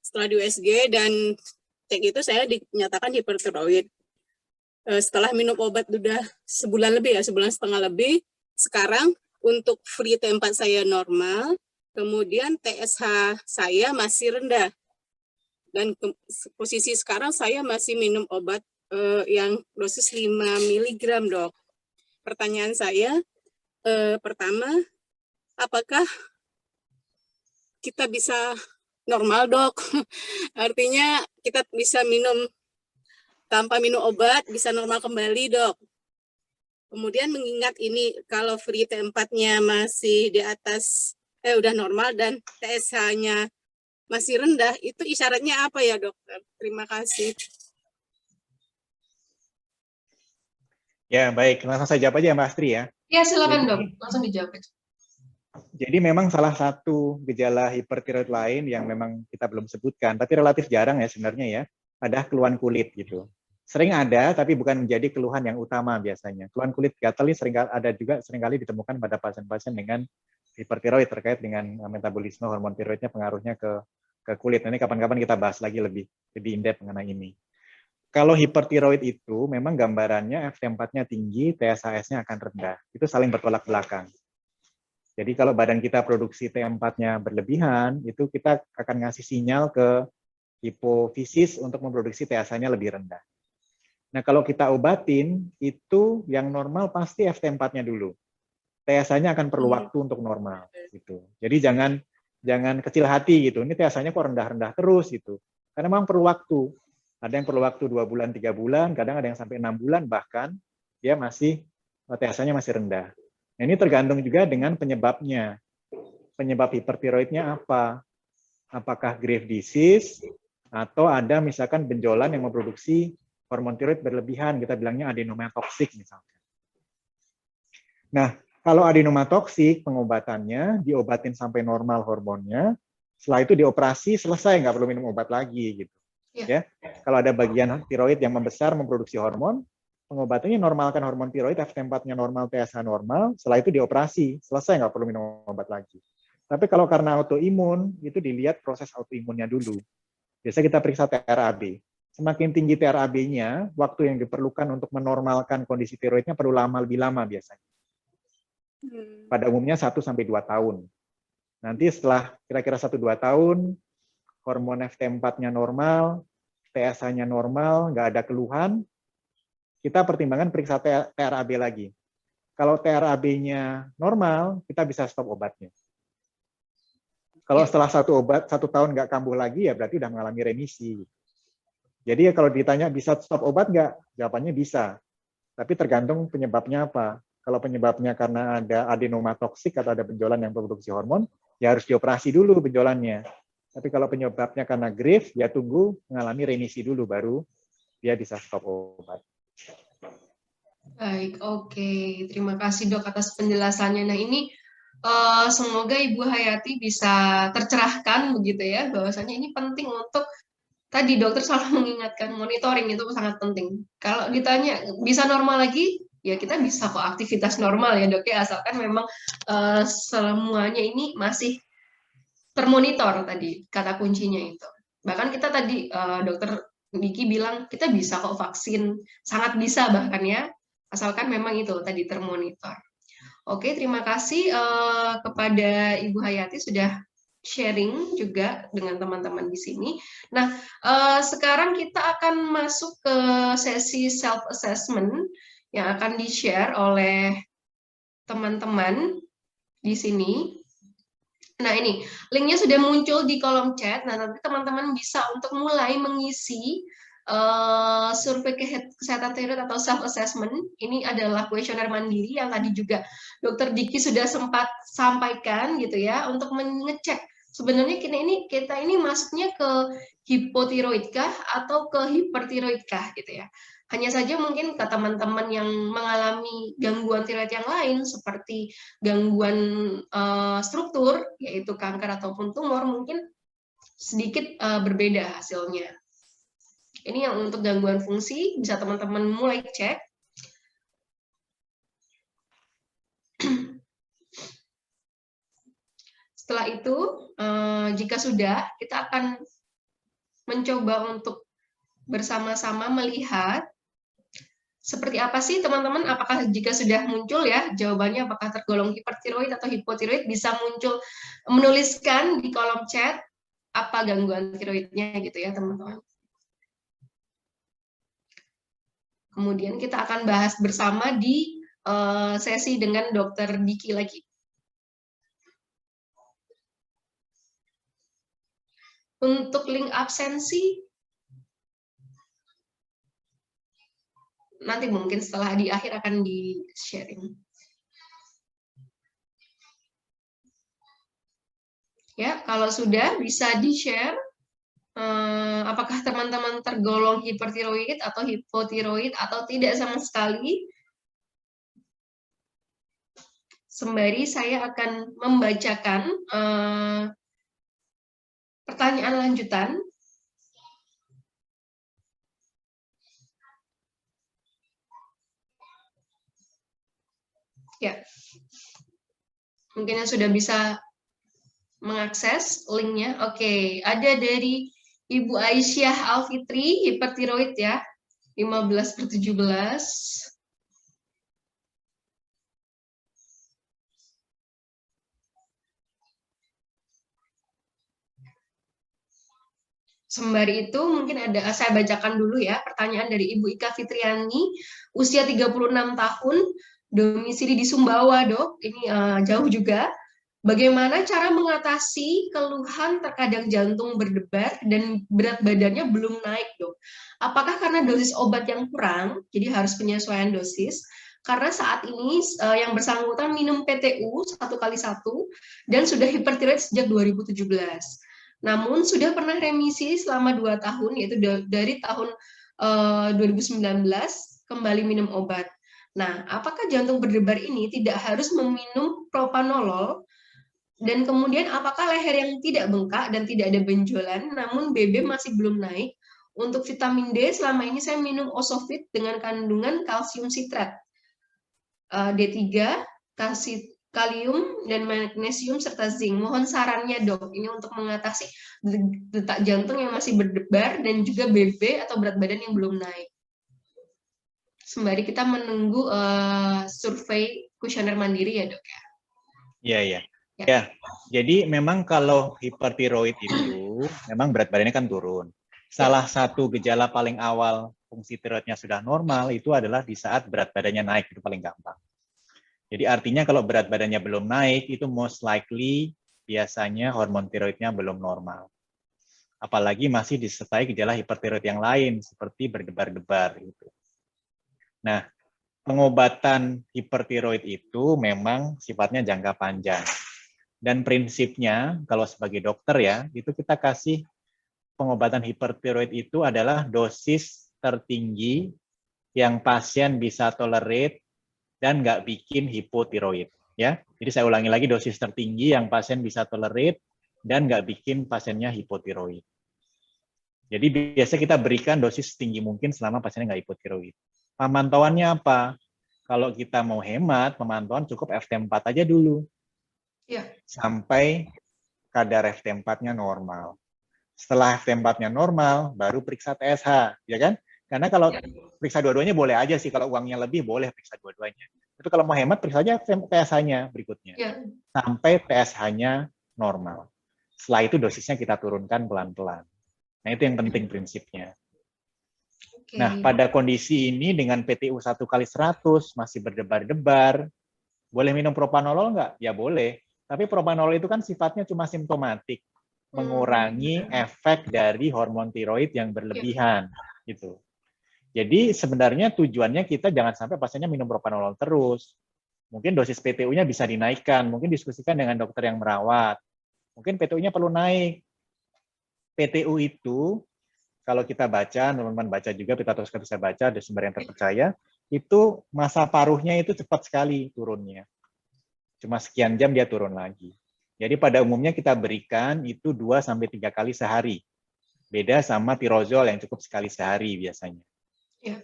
Setelah di USG dan cek itu saya dinyatakan hipertiroid. Setelah minum obat udah sebulan lebih ya, sebulan setengah lebih, sekarang untuk free T4 saya normal, kemudian TSH saya masih rendah. Dan posisi sekarang saya masih minum obat yang dosis 5 mg dok. Pertanyaan saya, pertama, apakah kita bisa normal dok? Artinya kita bisa minum tanpa minum obat, bisa normal kembali dok. Kemudian mengingat ini kalau free T4-nya masih di atas, udah normal dan TSH-nya masih rendah, itu isyaratnya apa ya dokter? Terima kasih. Ya, baik. Langsung saya jawab aja Mbak Astri ya. Ya, silakan dok. Langsung dijawab. Jadi memang salah satu gejala hipertiroid lain yang memang kita belum sebutkan, tapi relatif jarang ya sebenarnya ya, ada keluhan kulit gitu. Sering ada, tapi bukan menjadi keluhan yang utama biasanya. Keluhan kulit gatal ini seringkali ditemukan pada pasien-pasien dengan hipertiroid terkait dengan metabolisme hormon tiroidnya, pengaruhnya ke kulit. Ini kapan-kapan kita bahas lagi lebih in-depth mengenai ini. Kalau hipertiroid itu memang gambarannya FT4-nya tinggi, TSH-nya akan rendah. Itu saling bertolak belakang. Jadi kalau badan kita produksi T4-nya berlebihan, itu kita akan ngasih sinyal ke hipofisis untuk memproduksi TSH-nya lebih rendah. Nah kalau kita obatin, itu yang normal pasti FT4-nya dulu. TSH-nya akan perlu waktu untuk normal. Gitu. Jadi jangan kecil hati gitu. Ini TSH-nya kok rendah-rendah terus gitu. Karena memang perlu waktu. Ada yang perlu waktu 2 bulan, 3 bulan, kadang ada yang sampai 6 bulan, bahkan dia TSH-nya masih rendah. Nah, ini tergantung juga dengan penyebabnya. Penyebab hipertiroidnya apa? Apakah Graves disease, atau ada misalkan benjolan yang memproduksi hormon tiroid berlebihan, kita bilangnya adenoma toksik misalkan. Nah, kalau adenoma toksik, pengobatannya diobatin sampai normal hormonnya, setelah itu dioperasi, selesai, nggak perlu minum obat lagi gitu. Ya, kalau ada bagian tiroid yang membesar memproduksi hormon, pengobatannya normalkan hormon tiroid, FT4-nya normal, TSH normal, setelah itu dioperasi, selesai nggak perlu minum obat lagi. Tapi kalau karena autoimun, itu dilihat proses autoimunnya dulu. Biasa kita periksa TRAB. Semakin tinggi TRAB-nya, waktu yang diperlukan untuk menormalkan kondisi tiroidnya perlu lebih lama biasanya. Pada umumnya 1-2 tahun. Nanti setelah kira-kira 1-2 tahun, hormon FT4-nya normal, TSH-nya normal, nggak ada keluhan, kita pertimbangkan periksa TRAB lagi. Kalau TRAB-nya normal, kita bisa stop obatnya. Kalau setelah 1 tahun nggak kambuh lagi, ya berarti udah mengalami remisi. Jadi kalau ditanya bisa stop obat nggak? Jawabannya bisa. Tapi tergantung penyebabnya apa. Kalau penyebabnya karena ada adenoma toksik atau ada benjolan yang produksi hormon, ya harus dioperasi dulu benjolannya. Tapi kalau penyebabnya karena graft, ya tunggu mengalami remisi dulu, baru dia bisa stop obat. Baik, oke. Terima kasih dok atas penjelasannya. Nah ini semoga Ibu Hayati bisa tercerahkan begitu ya, bahwasanya ini penting untuk tadi dokter selalu mengingatkan monitoring itu sangat penting. Kalau ditanya bisa normal lagi, ya kita bisa kok aktivitas normal ya dok ya, asalkan memang semuanya ini masih termonitor tadi, kata kuncinya itu. Bahkan kita tadi dokter Diki bilang kita bisa kok vaksin, sangat bisa bahkan ya, asalkan memang itu tadi termonitor. Oke, terima kasih kepada Ibu Hayati sudah sharing juga dengan teman-teman di sini. Nah, sekarang kita akan masuk ke sesi self-assessment yang akan di-share oleh teman-teman di sini. Nah, ini linknya sudah muncul di kolom chat. Nah, nanti teman-teman bisa untuk mulai mengisi survei kesehatan tiroid atau self-assessment. Ini adalah kuesioner mandiri yang tadi juga Dokter Diki sudah sempat sampaikan gitu ya, untuk mengecek sebenarnya kita ini masuknya ke hipotiroidkah atau ke hipertiroidkah gitu ya. Hanya saja mungkin ke teman-teman yang mengalami gangguan tiroid yang lain seperti gangguan struktur, yaitu kanker ataupun tumor, mungkin sedikit berbeda hasilnya. Ini yang untuk gangguan fungsi, bisa teman-teman mulai cek. Setelah itu, jika sudah, kita akan mencoba untuk bersama-sama melihat seperti apa sih teman-teman, apakah jika sudah muncul ya, jawabannya apakah tergolong hipertiroid atau hipotiroid, bisa muncul, menuliskan di kolom chat apa gangguan tiroidnya gitu ya teman-teman. Kemudian kita akan bahas bersama di sesi dengan Dokter Diki lagi. Untuk link absensi, nanti mungkin setelah di akhir akan di-sharing. Ya, kalau sudah bisa di-share. Apakah teman-teman tergolong hipertiroid atau hipotiroid atau tidak sama sekali? Sembari saya akan membacakan pertanyaan lanjutan. Ya, mungkin yang sudah bisa mengakses linknya. Oke, ada dari Ibu Aisyah Alfitri, hipertiroid ya, 15/17. Sembari itu mungkin ada, saya bacakan dulu ya, pertanyaan dari Ibu Ika Fitriani, usia 36 tahun, domisili di Sumbawa dok, ini jauh juga. Bagaimana cara mengatasi keluhan terkadang jantung berdebar dan berat badannya belum naik, dok? Apakah karena dosis obat yang kurang, jadi harus penyesuaian dosis? Karena saat ini yang bersangkutan minum PTU 1x1 dan sudah hipertiroid sejak 2017. Namun sudah pernah remisi selama 2 tahun, yaitu dari tahun 2019 kembali minum obat. Nah, apakah jantung berdebar ini tidak harus meminum propanolol? Dan kemudian apakah leher yang tidak bengkak dan tidak ada benjolan, namun BB masih belum naik? Untuk vitamin D, selama ini saya minum Osofit dengan kandungan kalsium sitrat, D3, kalium, dan magnesium, serta zinc. Mohon sarannya dok, ini untuk mengatasi detak jantung yang masih berdebar dan juga BB atau berat badan yang belum naik. Sembari kita menunggu survei kuesioner mandiri ya dok ya. Iya, iya. Ya, jadi memang kalau hipertiroid itu memang berat badannya kan turun. Salah satu gejala paling awal fungsi tiroidnya sudah normal itu adalah di saat berat badannya naik, itu paling gampang. Jadi artinya kalau berat badannya belum naik itu most likely biasanya hormon tiroidnya belum normal. apalagi masih disertai gejala hipertiroid yang lain seperti berdebar-debar gitu. Nah, pengobatan hipertiroid itu memang sifatnya jangka panjang. Dan prinsipnya kalau sebagai dokter ya, itu kita kasih pengobatan hipertiroid itu adalah dosis tertinggi yang pasien bisa tolerate dan nggak bikin hipotiroid. Ya, jadi saya ulangi lagi, dosis tertinggi yang pasien bisa tolerate dan nggak bikin pasiennya hipotiroid. Jadi biasa kita berikan dosis setinggi mungkin selama pasiennya nggak hipotiroid. Pemantauannya apa? Kalau kita mau hemat, pemantauan cukup FT4 aja dulu. Ya. Sampai kadar FT4-nya normal. Setelah FT4-nya normal, baru periksa TSH, ya kan? Karena kalau periksa dua-duanya boleh aja sih, kalau uangnya lebih boleh periksa dua-duanya. Tapi kalau mau hemat, periksa aja TSH-nya berikutnya. Ya. Sampai TSH-nya normal. Setelah itu dosisnya kita turunkan pelan-pelan. Nah, itu yang penting prinsipnya. Oke. Nah, pada kondisi ini dengan PTU 1/100 masih berdebar-debar, boleh minum propanolol nggak? Ya boleh. Tapi propanolol itu kan sifatnya cuma simptomatik, mengurangi efek dari hormon tiroid yang berlebihan, gitu. Jadi sebenarnya tujuannya kita jangan sampai pasiennya minum propanolol terus. Mungkin dosis PTU-nya bisa dinaikkan, mungkin diskusikan dengan dokter yang merawat. Mungkin PTU-nya perlu naik. PTU itu kalau kita baca, teman-teman baca juga, kita terus bisa baca, ada sumber yang terpercaya, itu masa paruhnya itu cepat sekali turunnya. Cuma sekian jam dia turun lagi. Jadi pada umumnya kita berikan itu 2-3 kali sehari. Beda sama tirozol yang cukup sekali sehari biasanya. Ya.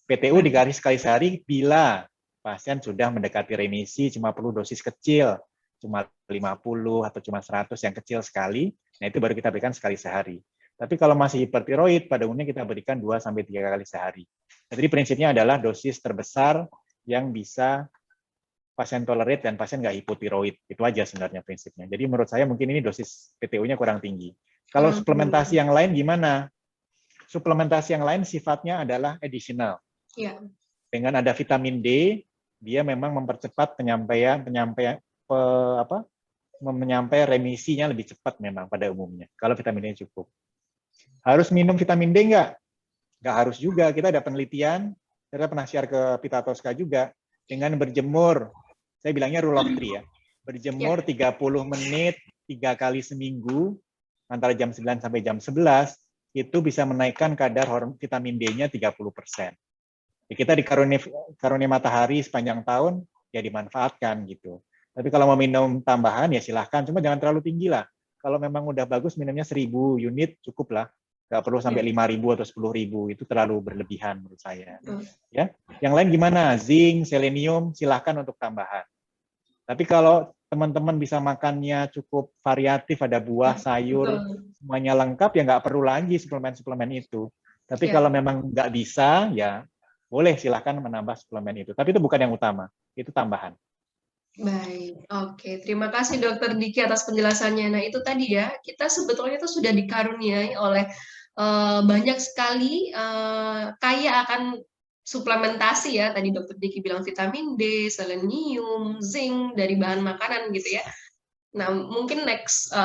PTU dikasih sekali sehari bila pasien sudah mendekati remisi, cuma perlu dosis kecil, cuma 50 atau cuma 100 yang kecil sekali, nah itu baru kita berikan sekali sehari. Tapi kalau masih hipertiroid, pada umumnya kita berikan 2-3 kali sehari. Jadi prinsipnya adalah dosis terbesar yang bisa pasien tolerate dan pasien nggak hipotiroid. Itu aja sebenarnya prinsipnya. Jadi menurut saya mungkin ini dosis PTU-nya kurang tinggi. Kalau suplementasi yang lain gimana? Suplementasi yang lain sifatnya adalah additional. Ya. Dengan ada vitamin D, dia memang mempercepat penyampai remisinya lebih cepat memang pada umumnya. Kalau vitamin D cukup. Harus minum vitamin D nggak? Nggak harus juga. Kita ada penelitian, kita pernah share ke Pita Tosca juga, dengan berjemur, saya bilangnya rule of 3 ya, berjemur 30 menit 3 kali seminggu, antara jam 9 sampai jam 11, itu bisa menaikkan kadar vitamin D-nya 30%. Ya, kita karunia matahari sepanjang tahun, ya dimanfaatkan gitu. Tapi kalau mau minum tambahan, ya silahkan, cuma jangan terlalu tinggi lah. Kalau memang udah bagus, minumnya 1000 unit, cukup lah. Nggak perlu sampai 5.000 atau 10.000, itu terlalu berlebihan menurut saya. Ya, yang lain gimana? Zinc, selenium, silahkan untuk tambahan. Tapi kalau teman-teman bisa makannya cukup variatif, ada buah, sayur, semuanya lengkap, ya nggak perlu lagi suplemen-suplemen itu. Tapi kalau memang nggak bisa, ya boleh silahkan menambah suplemen itu. Tapi itu bukan yang utama, itu tambahan. Baik, oke. Terima kasih Dokter Diki atas penjelasannya. Nah itu tadi ya, kita sebetulnya itu sudah dikaruniai oleh banyak sekali kaya akan suplementasi ya. Tadi Dokter Diki bilang vitamin D, selenium, zinc dari bahan makanan gitu ya. Nah mungkin next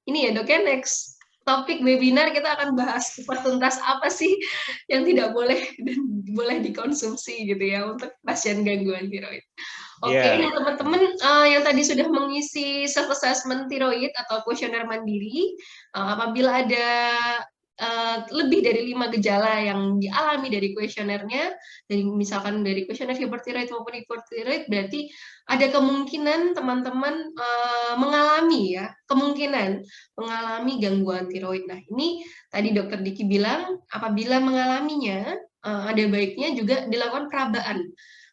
ini ya Dok ya, next topik webinar kita akan bahas kupas tuntas apa sih yang tidak boleh dan boleh dikonsumsi gitu ya untuk pasien gangguan tiroid. Oke, nah teman-teman yang tadi sudah mengisi self-assessment tiroid atau kuesioner mandiri, apabila ada lebih dari 5 gejala yang dialami dari kuesionernya, dari misalkan dari kuesioner hipertiroid maupun hipotiroid, berarti ada kemungkinan teman-teman mengalami gangguan tiroid. Nah ini tadi Dokter Diki bilang, apabila mengalaminya, ada baiknya juga dilakukan perabaan.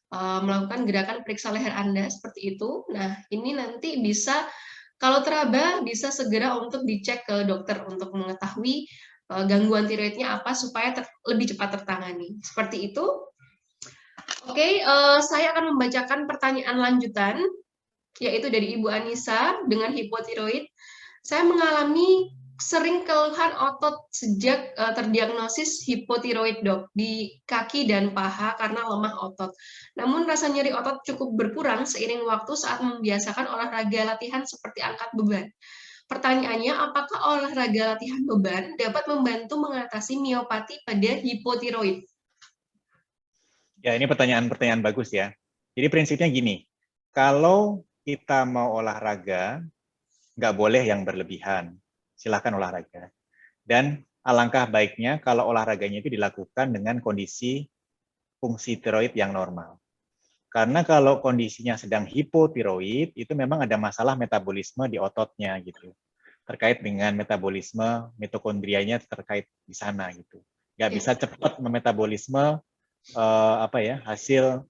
Melakukan gerakan periksa leher Anda seperti itu. Nah, ini nanti bisa, kalau teraba, bisa segera untuk dicek ke dokter untuk mengetahui gangguan tiroidnya apa supaya lebih cepat tertangani. Seperti itu. Oke, saya akan membacakan pertanyaan lanjutan, yaitu dari Ibu Anissa dengan hipotiroid. Saya mengalami sering keluhan otot sejak terdiagnosis hipotiroid dok di kaki dan paha karena lemah otot. Namun rasa nyeri otot cukup berkurang seiring waktu saat membiasakan olahraga latihan seperti angkat beban. pertanyaannya, apakah olahraga latihan beban dapat membantu mengatasi miopati pada hipotiroid? Ya, ini pertanyaan-pertanyaan bagus ya. Jadi prinsipnya gini, kalau kita mau olahraga, nggak boleh yang berlebihan. Silahkan olahraga. Dan alangkah baiknya kalau olahraganya itu dilakukan dengan kondisi fungsi tiroid yang normal. Karena kalau kondisinya sedang hipotiroid, itu memang ada masalah metabolisme di ototnya gitu. Terkait dengan metabolisme mitokondrianya terkait di sana gitu. Nggak bisa cepat memetabolisme hasil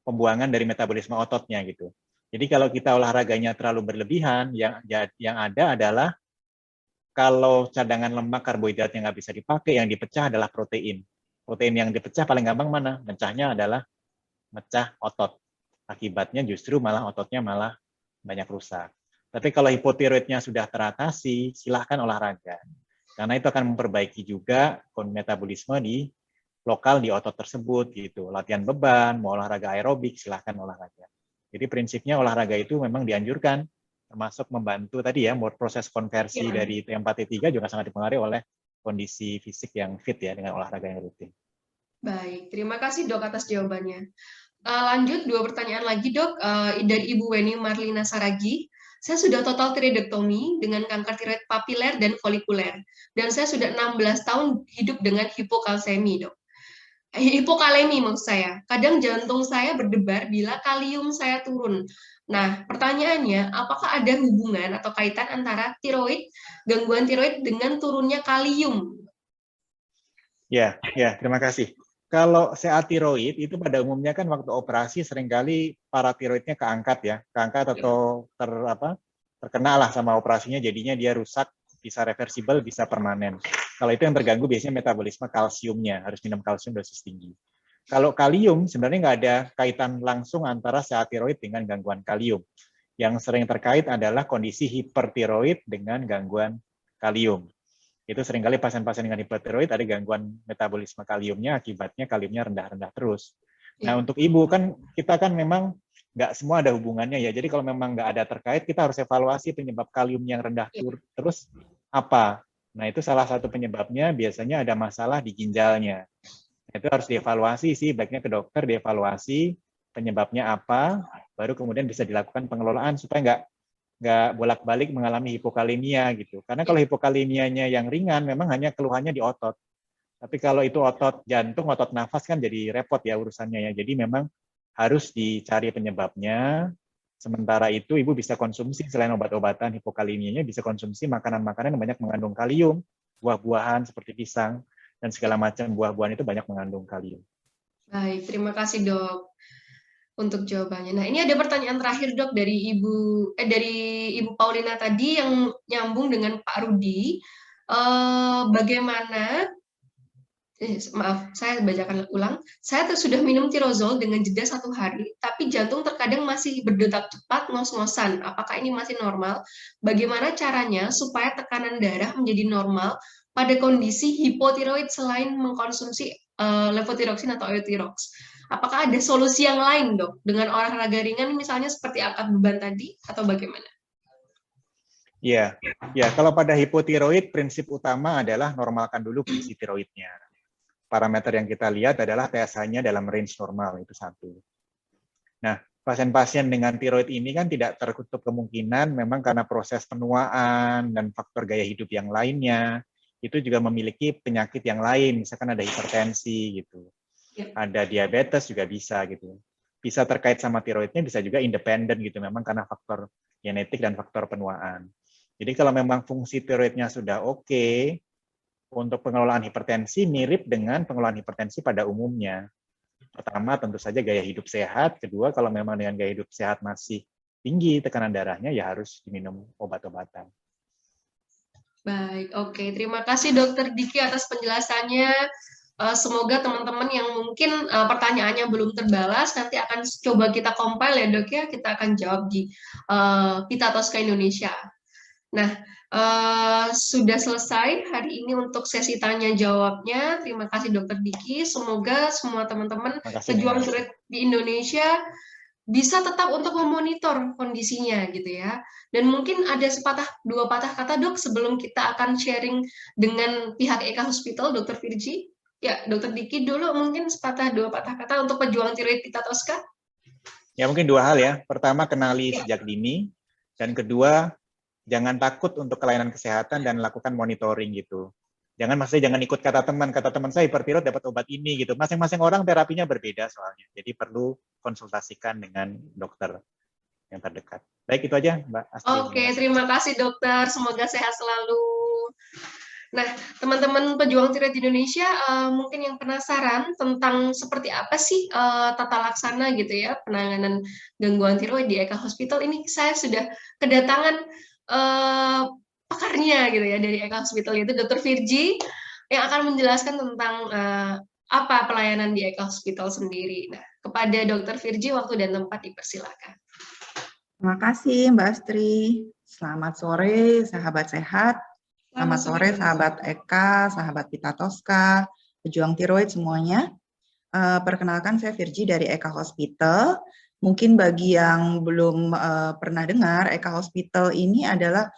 pembuangan dari metabolisme ototnya gitu. Jadi kalau kita olahraganya terlalu berlebihan, yang ada adalah kalau cadangan lemak karbohidratnya nggak bisa dipakai, yang dipecah adalah protein. Protein yang dipecah paling gampang mana? Mecahnya adalah mecah otot. Akibatnya justru malah ototnya malah banyak rusak. Tapi kalau hipotiroidnya sudah teratasi, silahkan olahraga. Karena itu akan memperbaiki juga metabolisme di lokal di otot tersebut gitu. Latihan beban, mau olahraga aerobik, silahkan olahraga. Jadi prinsipnya olahraga itu memang dianjurkan, termasuk membantu tadi ya, proses konversi dari T4 T3 juga sangat dipengaruhi oleh kondisi fisik yang fit ya dengan olahraga yang rutin. Baik, terima kasih dok atas jawabannya. Lanjut 2 pertanyaan lagi dok, dari Ibu Weni Marlina Saragi. Saya sudah total tiroidektomi dengan kanker tiroid papiler dan folikuler. Dan saya sudah 16 tahun hidup dengan hipokalsemi dok. Hipokalemi maksud saya. Kadang jantung saya berdebar bila kalium saya turun. Nah, pertanyaannya, apakah ada hubungan atau kaitan antara tiroid, gangguan tiroid dengan turunnya kalium? Ya, terima kasih. Kalau CA tiroid itu pada umumnya kan waktu operasi seringkali paratiroidnya keangkat atau terkena lah sama operasinya, jadinya dia rusak, bisa reversibel, bisa permanen. Kalau itu yang terganggu biasanya metabolisme kalsiumnya, harus minum kalsium dosis tinggi. Kalau kalium sebenarnya nggak ada kaitan langsung antara CA tiroid dengan gangguan kalium. Yang sering terkait adalah kondisi hipertiroid dengan gangguan kalium. Itu seringkali pasien-pasien dengan hipertiroid ada gangguan metabolisme kaliumnya, akibatnya kaliumnya rendah-rendah terus. Nah, untuk ibu kan kita kan memang nggak semua ada hubungannya ya. Jadi kalau memang nggak ada terkait, kita harus evaluasi penyebab kalium yang rendah terus apa. Nah, itu salah satu penyebabnya biasanya ada masalah di ginjalnya. Itu harus dievaluasi sih, baiknya ke dokter dievaluasi penyebabnya apa, baru kemudian bisa dilakukan pengelolaan supaya nggak bolak-balik mengalami hipokalemia gitu. Karena kalau hipokalemianya yang ringan memang hanya keluhannya di otot. Tapi kalau itu otot jantung, otot nafas kan jadi repot ya urusannya ya. Jadi memang harus dicari penyebabnya. Sementara itu ibu bisa konsumsi selain obat-obatan hipokalemianya, bisa konsumsi makanan-makanan yang banyak mengandung kalium, buah-buahan seperti pisang dan segala macam buah-buahan itu banyak mengandung kalium. Baik, terima kasih dok untuk jawabannya. Nah, ini ada pertanyaan terakhir dok dari Ibu Paulina tadi yang nyambung dengan Pak Rudi. Bagaimana? Maaf, saya bacakan ulang. Saya sudah minum tirozol dengan jeda 1 hari, tapi jantung terkadang masih berdetak cepat, ngos-ngosan. Apakah ini masih normal? Bagaimana caranya supaya tekanan darah menjadi normal pada kondisi hipotiroid selain mengkonsumsi levotiroxin atau eutirox? Apakah ada solusi yang lain, dok? Dengan olahraga ringan, misalnya seperti angkat beban tadi, atau bagaimana? Ya, kalau pada hipotiroid, prinsip utama adalah normalkan dulu fungsi tiroidnya. Parameter yang kita lihat adalah TSH-nya dalam range normal, itu satu. Nah, pasien-pasien dengan tiroid ini kan tidak tertutup kemungkinan memang karena proses penuaan dan faktor gaya hidup yang lainnya, itu juga memiliki penyakit yang lain, misalkan ada hipertensi gitu. Ada diabetes juga bisa gitu. Bisa terkait sama tiroidnya, bisa juga independen gitu, memang karena faktor genetik dan faktor penuaan. Jadi kalau memang fungsi tiroidnya sudah oke, untuk pengelolaan hipertensi mirip dengan pengelolaan hipertensi pada umumnya. Pertama tentu saja gaya hidup sehat, kedua kalau memang dengan gaya hidup sehat masih tinggi tekanan darahnya ya harus diminum obat-obatan. Baik, oke. Terima kasih Dokter Diki atas penjelasannya. Semoga teman-teman yang mungkin pertanyaannya belum terbalas nanti akan coba kita compile ya dok ya, kita akan jawab di Pita Tosca Indonesia. Nah, sudah selesai hari ini untuk sesi tanya jawabnya. Terima kasih Dokter Diki. Semoga semua teman-teman pejuang tiroid di Indonesia bisa tetap untuk memonitor kondisinya gitu ya. Dan mungkin ada dua patah kata dok sebelum kita akan sharing dengan pihak Eka Hospital, Dr. Virgi. Ya, Dr. Diki dulu mungkin dua patah kata untuk pejuang tiroid Pita Tosca. Ya mungkin dua hal ya. Pertama, kenali Ya. sejak dini. Dan kedua, jangan takut untuk kelainan kesehatan dan lakukan monitoring gitu. Jangan ikut kata teman saya hipertiroid dapat obat ini gitu. Masing-masing orang terapinya berbeda soalnya. Jadi perlu konsultasikan dengan dokter yang terdekat. Baik, itu aja Mbak Astri. Oke, terima kasih dokter. Semoga sehat selalu. Nah, teman-teman pejuang tiroid Indonesia mungkin yang penasaran tentang seperti apa sih tata laksana gitu ya penanganan gangguan tiroid di Eka Hospital ini, saya sudah kedatangan pakarnya gitu ya dari Eka Hospital, yaitu Dr. Virgi yang akan menjelaskan tentang apa pelayanan di Eka Hospital sendiri. Nah, kepada Dr. Virgi waktu dan tempat dipersilakan. Terima kasih Mbak Astri. Selamat sore sahabat sehat. Selamat sore sahabat Eka, sahabat Pita Tosca, pejuang tiroid semuanya. Perkenalkan saya Virgi dari Eka Hospital. Mungkin bagi yang belum pernah dengar, Eka Hospital ini adalah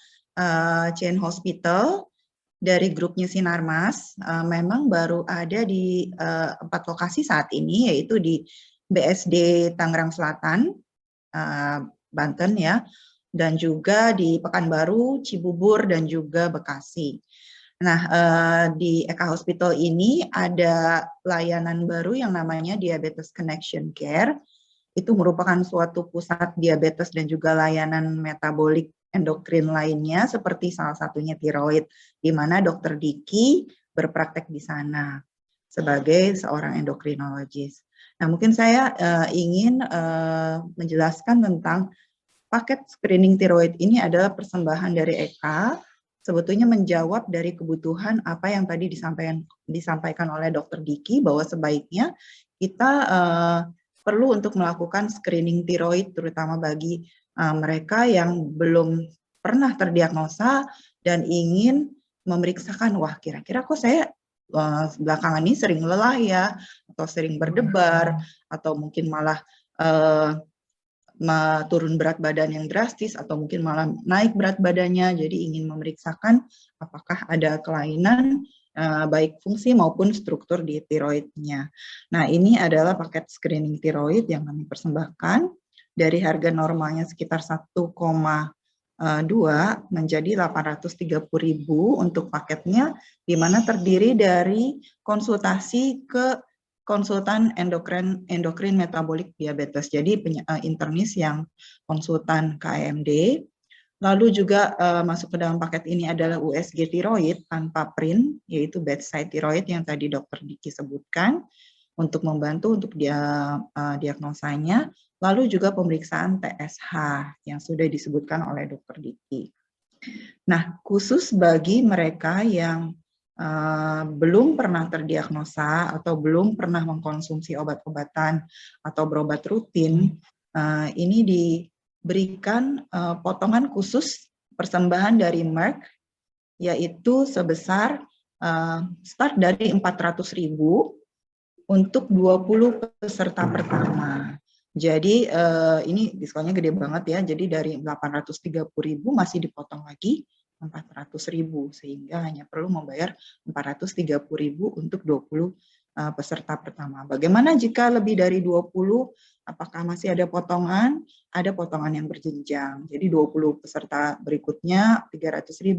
chain hospital dari grupnya Sinarmas. Memang baru ada di 4 lokasi saat ini, yaitu di BSD Tangerang Selatan, Banten ya, dan juga di Pekanbaru, Cibubur, dan juga Bekasi. Nah, di Eka Hospital ini ada layanan baru yang namanya Diabetes Connection Care. Itu merupakan suatu pusat diabetes dan juga layanan metabolik endokrin lainnya, seperti salah satunya tiroid, di mana Dr. Diki berpraktek di sana sebagai seorang endokrinologis. Nah, mungkin saya ingin menjelaskan tentang paket screening tiroid ini adalah persembahan dari Eka, sebetulnya menjawab dari kebutuhan apa yang tadi disampaikan oleh Dr. Diki, bahwa sebaiknya kita perlu untuk melakukan screening tiroid, terutama bagi mereka yang belum pernah terdiagnosa dan ingin memeriksakan, wah kira-kira kok saya belakangan ini sering lelah ya, atau sering berdebar, atau mungkin malah turun berat badan yang drastis, atau mungkin malah naik berat badannya, jadi ingin memeriksakan apakah ada kelainan baik fungsi maupun struktur di tiroidnya. Nah, ini adalah paket screening tiroid yang kami persembahkan dari harga normalnya sekitar 1,2 menjadi 830.000 untuk paketnya, di mana terdiri dari konsultasi ke konsultan endokrin metabolik diabetes, jadi internis yang konsultan KMD. Lalu juga masuk ke dalam paket ini adalah USG tiroid tanpa print, yaitu bedside tiroid yang tadi Dr. Diki sebutkan, untuk membantu untuk diagnosanya. Lalu juga pemeriksaan TSH yang sudah disebutkan oleh Dr. Diki. Nah, khusus bagi mereka yang belum pernah terdiagnosa atau belum pernah mengkonsumsi obat-obatan atau berobat rutin, ini diberikan potongan khusus persembahan dari Merck, yaitu sebesar start dari 400.000 untuk 20 peserta pertama. Jadi ini diskonnya gede banget ya, jadi dari 830.000 masih dipotong lagi 400.000, sehingga hanya perlu membayar 430.000 untuk 20 peserta pertama. Bagaimana jika lebih dari 20, apakah masih ada potongan? Ada potongan yang berjenjang. Jadi 20 peserta berikutnya 300.000,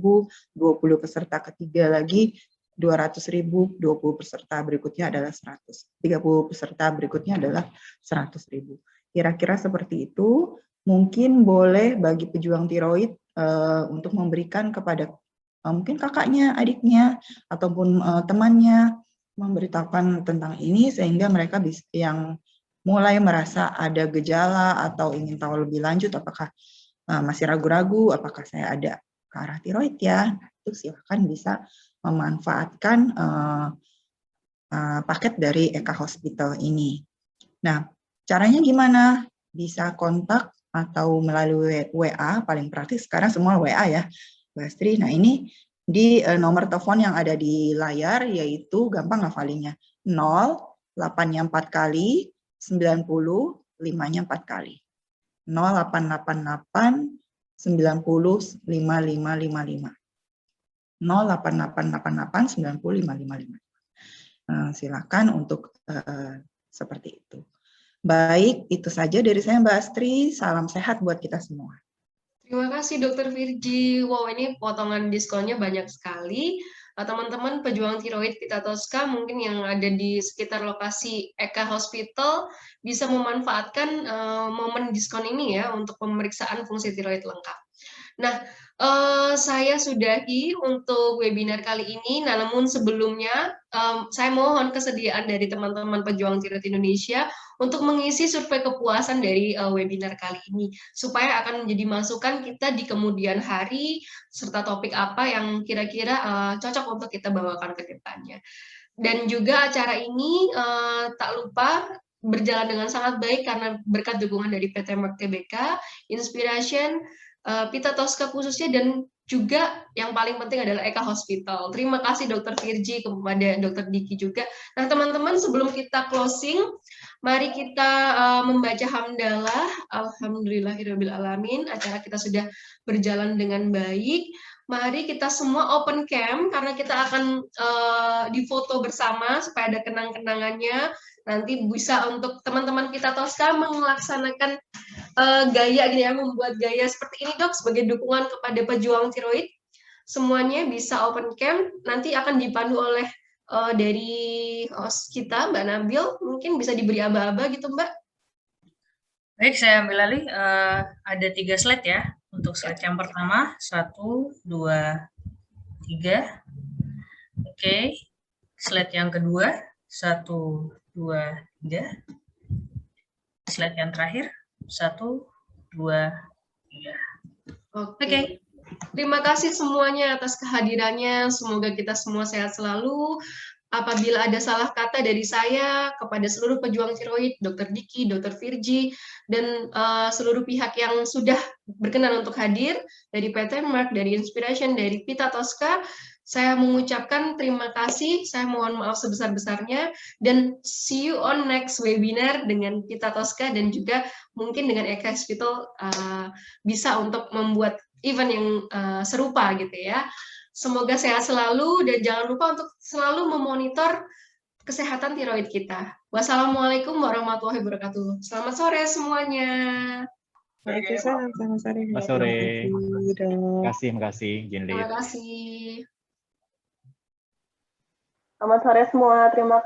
20 peserta ketiga lagi 200.000, 20 peserta berikutnya adalah 100. 30 peserta berikutnya adalah 100.000. Kira-kira seperti itu. Mungkin boleh bagi pejuang tiroid untuk memberikan kepada mungkin kakaknya, adiknya, ataupun temannya, memberitahukan tentang ini, sehingga mereka yang mulai merasa ada gejala atau ingin tahu lebih lanjut apakah masih ragu-ragu apakah saya ada ke arah tiroid ya, itu silakan bisa memanfaatkan paket dari Eka Hospital ini. Nah, caranya gimana? Bisa kontak atau melalui WA, paling praktis sekarang semua WA ya, Mbak Astri. Nah, ini di nomor telepon yang ada di layar, yaitu gampang hafalinnya, 0, 8-nya 4 kali, 90, 5-nya 4 kali. 0888 90 5555. 08888 90 5555. Silakan untuk seperti itu. Baik, itu saja dari saya Mbak Astri. Salam sehat buat kita semua. Terima kasih Dr. Virgi. Wow, ini potongan diskonnya banyak sekali. Teman-teman pejuang tiroid Pita Tosca mungkin yang ada di sekitar lokasi Eka Hospital bisa memanfaatkan momen diskon ini ya untuk pemeriksaan fungsi tiroid lengkap. Nah, saya sudahi untuk webinar kali ini. Nah, namun sebelumnya saya mohon kesediaan dari teman-teman pejuang tiroid Indonesia untuk mengisi survei kepuasan dari webinar kali ini, supaya akan menjadi masukan kita di kemudian hari, serta topik apa yang kira-kira cocok untuk kita bawakan ke depannya. Dan juga acara ini tak lupa berjalan dengan sangat baik karena berkat dukungan dari PT Merck Tbk, Inspiration, Pita Tosca khususnya, dan juga yang paling penting adalah Eka Hospital. Terima kasih Dr. Virgi, kepada Dr. Diki juga. Nah teman-teman, sebelum kita closing, mari kita membaca hamdalah. Alhamdulillahirrahmanirrahim. Acara kita sudah berjalan dengan baik. Mari kita semua open cam, karena kita akan difoto bersama supaya ada kenang-kenangannya. Nanti bisa untuk teman-teman Pita Tosca melaksanakan gaya gini ya, membuat gaya seperti ini Dok, sebagai dukungan kepada pejuang tiroid. Semuanya bisa open cam, nanti akan dipandu oleh dari host kita, Mbak Nabil. Mungkin bisa diberi aba-aba gitu Mbak. Baik, saya ambil alih. Ada 3 slide ya. Untuk slide yang pertama, 1, 2, 3. Oke. Slide yang kedua, 1, 2, 3. Slide yang terakhir, 1, 2, 3. Oke. Terima kasih semuanya atas kehadirannya. Semoga kita semua sehat selalu. Apabila ada salah kata dari saya kepada seluruh pejuang tiroid, Dr. Diki, Dr. Virgi, dan seluruh pihak yang sudah berkenan untuk hadir dari PT Merck, dari Inspiration, dari Pita Tosca, saya mengucapkan terima kasih. Saya mohon maaf sebesar-besarnya, dan see you on next webinar dengan Pita Tosca, dan juga mungkin dengan Eka Hospital bisa untuk membuat event yang serupa gitu ya. Semoga sehat selalu, dan jangan lupa untuk selalu memonitor kesehatan tiroid kita. Wassalamualaikum warahmatullahi wabarakatuh. Selamat sore semuanya. Waalaikumsalam, selamat sore. Selamat sore. Terima kasih, Terima kasih, Jinlit. Terima kasih. Selamat sore semua, terima kasih.